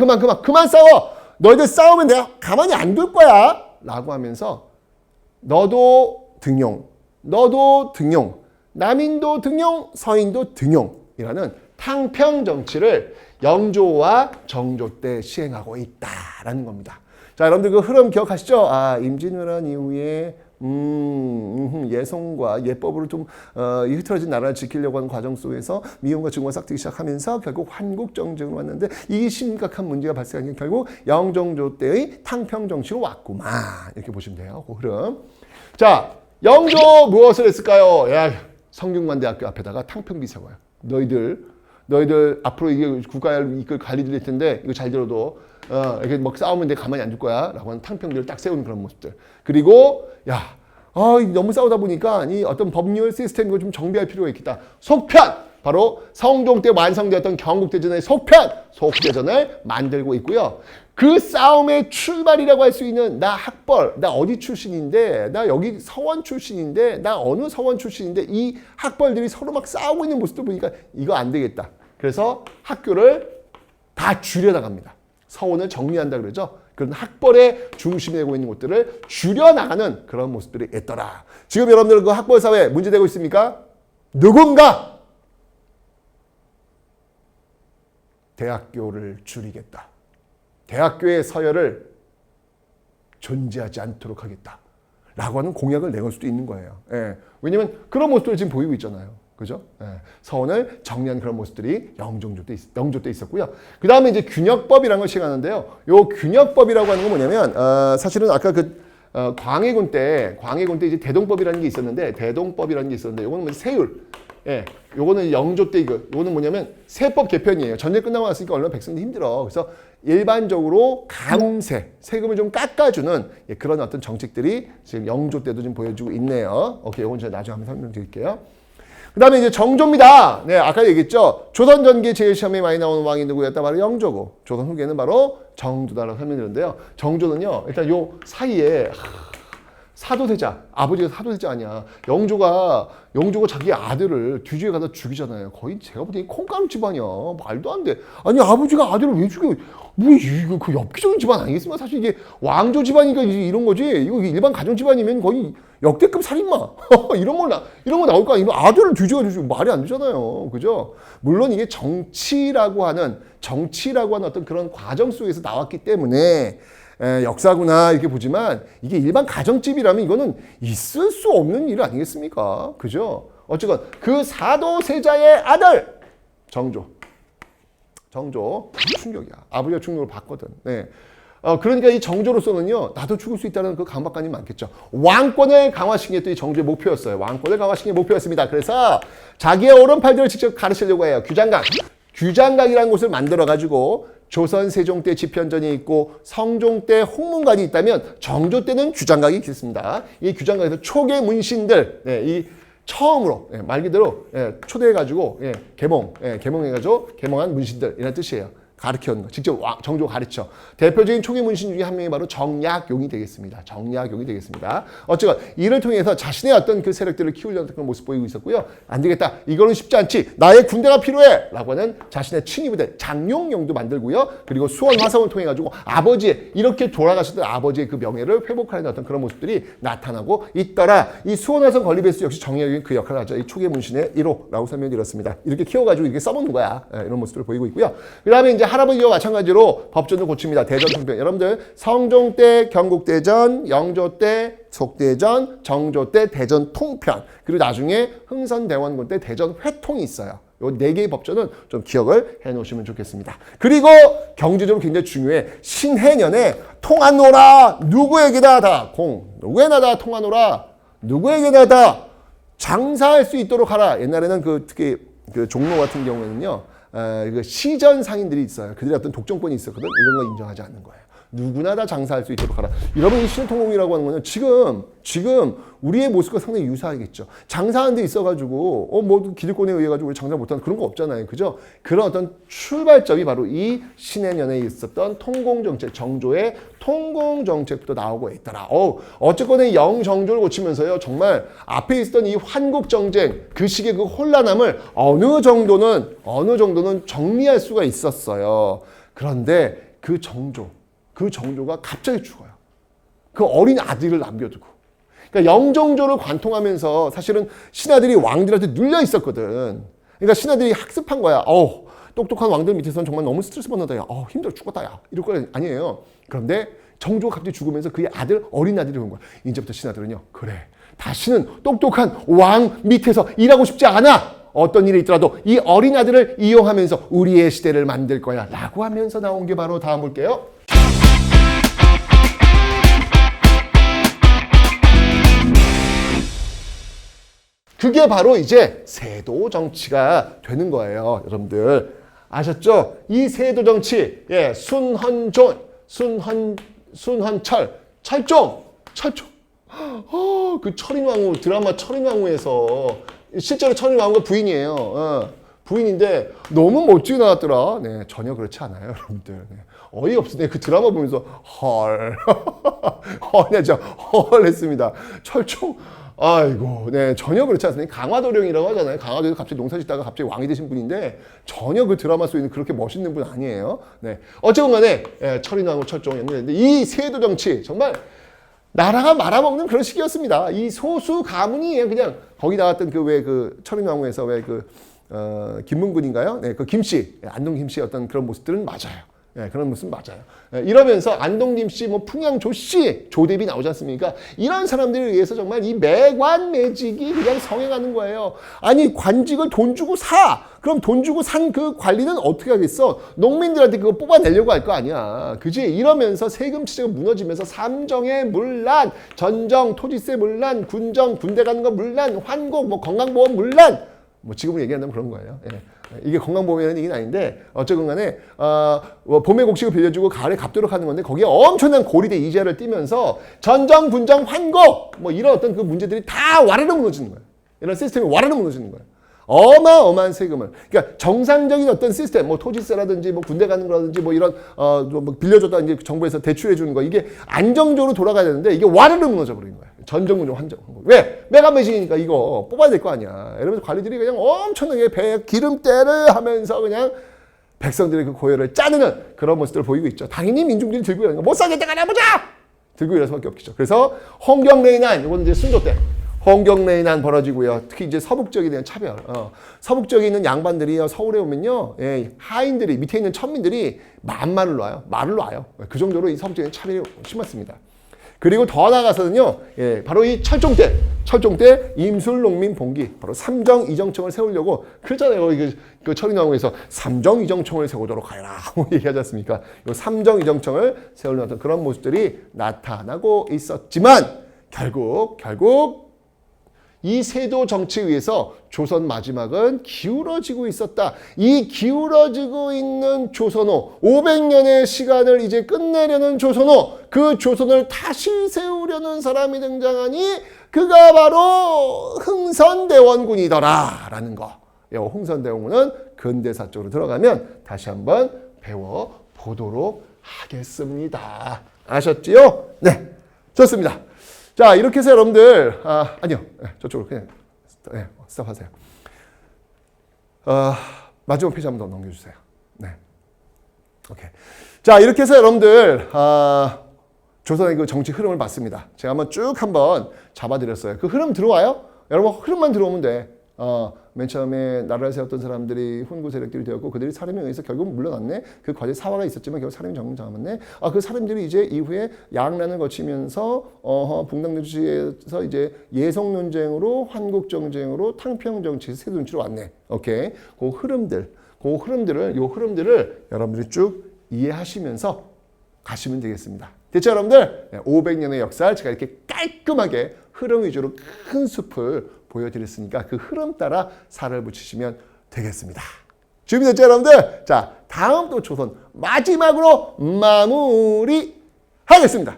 싸워. 너희들 싸우면 내가 가만히 안 둘 거야. 라고 하면서 너도 등용, 남인도 등용, 서인도 등용이라는 탕평정치를 영조와 정조 때 시행하고 있다라는 겁니다. 자, 여러분들 그 흐름 기억하시죠? 임진왜란 이후에 예성과 예법으로 좀 이 흐트러진 나라를 지키려고 하는 과정 속에서 미움과 증오가 싹트기 시작하면서 결국 환국정쟁으로 왔는데 이 심각한 문제가 발생한 게 결국 영정조 때의 탕평정치로 왔구만. 이렇게 보시면 돼요. 그 흐름. 자, 영조 무엇을 했을까요? 야, 성균관대학교 앞에다가 탕평비 세워요. 너희들 앞으로 이게 국가를 이끌 관리들일 텐데 이거 잘 들어도 이렇게 막 싸우면 내가 가만히 안 둘 거야 라고 하는 탕평들을 딱 세우는 그런 모습들. 그리고 너무 싸우다 보니까 이 어떤 법률 시스템 이거 좀 정비할 필요가 있겠다. 속편! 바로 성종 때 완성되었던 경국대전의 속대전을 만들고 있고요. 그 싸움의 출발이라고 할 수 있는 나 학벌, 나 어디 출신인데, 나 여기 서원 출신인데, 나 어느 서원 출신인데 이 학벌들이 서로 막 싸우고 있는 모습도 보니까 이거 안 되겠다. 그래서 학교를 다 줄여나갑니다. 서원을 정리한다 그러죠. 그런 학벌의 중심에 되고 있는 곳들을 줄여나가는 그런 모습들이 있더라. 지금 여러분들 그 학벌 사회 문제되고 있습니까? 누군가 대학교를 줄이겠다. 대학교의 서열을 존재하지 않도록 하겠다. 라고 하는 공약을 내걸 수도 있는 거예요. 왜냐면 그런 모습들을 지금 보이고 있잖아요. 그죠? 서원을 정리한 그런 모습들이 영조 때 있었고요. 그 다음에 이제 균역법이라는 걸 시행하는데요. 요 균역법이라고 하는 건 뭐냐면, 사실은 아까 광해군 때 이제 대동법이라는 게 있었는데, 요거는 뭐 세율. 요거는 영조 때 요거는 뭐냐면 세법 개편이에요. 전쟁 끝나고 났으니까 얼마나 백성들이 힘들어. 그래서 일반적으로 감세, 세금을 좀 깎아주는 그런 어떤 정책들이 지금 영조 때도 좀 보여주고 있네요. 오케이, 요건 제가 나중에 한번 설명드릴게요. 그 다음에 이제 정조입니다. 아까 얘기했죠. 조선 전기 제일 시험에 많이 나오는 왕이 누구였다? 바로 영조고, 조선 후기에는 바로 정조다라고 설명드렸는데요. 정조는요, 일단 요 사이에 사도세자, 아버지가 사도세자 아니야. 영조가 자기 아들을 뒤지에 가다 죽이잖아요. 거의 제가 보기엔 콩가루 집안이야. 말도 안 돼. 아니, 아버지가 아들을 왜 죽여? 뭐, 이거 그 엽기적인 집안 아니겠습니까? 사실 이게 왕조 집안이니까 이런 거지. 이거 일반 가정 집안이면 거의 역대급 살인마. 이런 거 나올 거 아니에요. 아들을 뒤져가지고 말이 안 되잖아요. 그죠? 물론 이게 정치라고 하는 어떤 그런 과정 속에서 나왔기 때문에 역사구나 이렇게 보지만 이게 일반 가정집이라면 이거는 있을 수 없는 일 아니겠습니까? 그죠? 어쨌건 그 사도세자의 아들 정조 정조. 충격이야. 아버지가 충격을 받거든. 네. 그러니까 이 정조로서는요, 나도 죽을 수 있다는 그 강박관념이 많겠죠. 왕권을 강화시키는 게 또 이 정조의 목표였어요. 왕권을 강화시키는 게 목표였습니다. 그래서 자기의 오른팔들을 직접 가르치려고 해요. 규장각. 규장각이라는 곳을 만들어가지고 조선 세종 때 집현전이 있고 성종 때 홍문관이 있다면 정조 때는 규장각이 있습니다. 이 규장각에서 초계 문신들, 이 처음으로 말 그대로 초대해가지고 개몽해가지고 개몽한 문신들 이런 뜻이에요. 가르치는 거. 직접 정조가 가르쳐. 대표적인 초기 문신 중에 한 명이 바로 정약용이 되겠습니다. 정약용이 되겠습니다. 어쨌건 이를 통해서 자신의 어떤 그 세력들을 키우려는 그런 모습 보이고 있었고요. 안 되겠다. 이거는 쉽지 않지. 나의 군대가 필요해. 라고 하는 자신의 친위부대 장룡용도 만들고요. 그리고 수원 화성을 통해 가지고 아버지의 이렇게 돌아가셨던 아버지의 그 명예를 회복하는 어떤 그런 모습들이 나타나고 있더라. 이 수원 화성 건립에서 역시 정약용이 그 역할을 하죠. 이 초기 문신의 1호라고 설명드렸습니다. 이렇게 키워가지고 이렇게 써먹는 거야. 이런 모습들을 보이고 있고요. 그 다음에 이제 할아버지와 마찬가지로 법전도 고칩니다. 대전 통편. 여러분들 성종 때 경국대전, 영조 때 속대전, 정조 때 대전 통편. 그리고 나중에 흥선대원군 때 대전 회통이 있어요. 요 4개의 법전은 좀 기억을 해놓으시면 좋겠습니다. 그리고 경제적으로 굉장히 중요해. 신해년에 통하노라 누구에게나 다 누구에나 다 통하노라 누구에게나 다 장사할 수 있도록 하라. 옛날에는 특히 그 종로 같은 경우에는요. 시전 상인들이 있어요. 그들의 어떤 독점권이 있었거든. 이런 거 인정하지 않는 거예요. 누구나 다 장사할 수 있도록 하라. 여러분 이 신통공이라고 하는 거는 지금 우리의 모습과 상당히 유사하겠죠. 장사하는 데 있어가지고 기득권에 의해가지고 우리 장사 못하는 그런 거 없잖아요. 그죠? 그런 어떤 출발점이 바로 이 신해년에 있었던 통공정책, 정조의 통공정책부터 나오고 있더라. 어쨌거나 영정조를 고치면서요. 정말 앞에 있었던 이 환국정쟁, 그 시기의 그 혼란함을 어느 정도는 정리할 수가 있었어요. 그런데 그 정조가 갑자기 죽어요. 그 어린 아들을 남겨두고. 그러니까 영정조를 관통하면서 사실은 신하들이 왕들한테 눌려 있었거든. 그러니까 신하들이 학습한 거야. 똑똑한 왕들 밑에서는 정말 너무 스트레스 받는다. 야, 힘들어 죽었다. 야. 이럴 거 아니에요. 그런데 정조가 갑자기 죽으면서 그의 어린 아들이 온 거야. 이제부터 신하들은요. 그래. 다시는 똑똑한 왕 밑에서 일하고 싶지 않아. 어떤 일이 있더라도 이 어린 아들을 이용하면서 우리의 시대를 만들 거야. 라고 하면서 나온 게 바로 다음 볼게요. 그게 바로 이제 세도 정치가 되는 거예요. 여러분들 아셨죠? 이 세도 정치, 순헌철, 철종. 그 철인왕후 드라마 철인왕후에서 실제로 철인왕후가 부인이에요. 부인인데 너무 멋지게 나왔더라. 네, 전혀 그렇지 않아요, 여러분들. 네, 어이없어. 네, 그 드라마 보면서 헐했습니다. 철종. 아이고, 네, 전혀 그렇지 않습니다. 강화도령이라고 하잖아요. 강화도에서 갑자기 농사 짓다가 갑자기 왕이 되신 분인데 전혀 그 드라마 속에는 그렇게 멋있는 분 아니에요. 네, 어쨌건 간에 철인왕후 철종 연결했는데 이 세도 정치 정말 나라가 말아먹는 그런 시기였습니다. 이 소수 가문이 그냥 거기 나왔던 철인왕후에서 김문군인가요? 네, 그 김씨, 안동 김씨의 어떤 그런 모습들은 맞아요. 그런 모습 맞아요. 이러면서 안동 김씨, 풍양 조씨, 조대비 나오지 않습니까? 이런 사람들에 의해서 정말 이 매관매직이 그냥 성행하는 거예요. 아니, 관직을 돈 주고 사! 그럼 돈 주고 산 그 관리는 어떻게 하겠어? 농민들한테 그거 뽑아내려고 할 거 아니야. 그지? 이러면서 세금 체제가 무너지면서 삼정의 문란, 전정, 토지세 문란, 군정, 군대 가는 거 문란, 환곡, 건강보험 문란. 지금으로 얘기한다면 그런 거예요. 이게 건강보험이라는 얘기는 아닌데 어쨌건 간에 봄에 곡식을 빌려주고 가을에 갚도록 하는 건데 거기에 엄청난 고리대 이자를 띄면서 전정, 군정, 환곡 이런 어떤 그 문제들이 다 와르르 무너지는 거예요. 이런 시스템이 와르르 무너지는 거예요. 어마어마한 세금을. 그러니까 정상적인 어떤 시스템, 토지세라든지 군대 가는 거라든지 이런 빌려줬다 이제 정부에서 대출해 주는 거 이게 안정적으로 돌아가야 되는데 이게 와르르 무너져 버린 거예요. 전정군정 환정. 왜? 매간매직이니까 이거 뽑아야 될 거 아니야. 이러면서 관리들이 그냥 엄청나게 배에 기름때를 하면서 그냥 백성들의 그 고열을 짜내는 그런 모습들을 보이고 있죠. 당연히 민중들이 들고 일어나는 거 못 사겠다 가나보자! 들고 일어날 수밖에 없겠죠. 그래서 홍경레이난, 이거는 이제 순조 때 홍경레이난 벌어지고요. 특히 이제 서북지역에 대한 차별. 서북지역에 있는 양반들이 서울에 오면요. 하인들이, 밑에 있는 천민들이 말을 놔요. 그 정도로 이 서북지역에 차별이 심했습니다. 그리고 더 나아가서는요, 바로 이 철종 때 철종 때 임술농민봉기 바로 삼정이정청을 세우려고 그랬잖아요. 그 철인왕후에서 삼정이정청을 세우도록 하여라 하고 얘기하지 않습니까? 이 삼정이정청을 세우려는 그런 모습들이 나타나고 있었지만 결국 이 세도 정치에 의해서 조선 마지막은 기울어지고 있었다. 이 기울어지고 있는 조선호, 500년의 시간을 이제 끝내려는 조선호, 그 조선을 다시 세우려는 사람이 등장하니 그가 바로 흥선대원군이더라 라는 거. 이 흥선대원군은 근대사 쪽으로 들어가면 다시 한번 배워보도록 하겠습니다. 아셨지요? 네, 좋습니다. 자, 이렇게 해서 여러분들, 아니요. 저쪽으로 그냥, 스탑하세요. 마지막 페이지 한 번 더 넘겨주세요. 네. 오케이. 자, 이렇게 해서 여러분들, 조선의 그 정치 흐름을 봤습니다. 제가 한번 쭉 한번 잡아드렸어요. 그 흐름 들어와요? 여러분, 흐름만 들어오면 돼. 맨 처음에 나라를 세웠던 사람들이 훈구 세력들이 되었고 그들이 사람에 의해서 결국 물러났네. 그 과정에 사화가 있었지만 결국 사람이 정상화했네. 그 사람들이 이제 이후에 양란을 거치면서 북남노지에서 이제 예성 논쟁으로 환국 정쟁으로 탕평 정치에서 세도 정치로 왔네. 오케이. 그 흐름들을 여러분들이 쭉 이해하시면서 가시면 되겠습니다. 됐죠, 여러분들? 500년의 역사를 제가 이렇게 깔끔하게 흐름 위주로 큰 숲을 보여드렸으니까 그 흐름 따라 살을 붙이시면 되겠습니다. 준비됐죠, 여러분들? 자, 다음 또 조선 마지막으로 마무리 하겠습니다.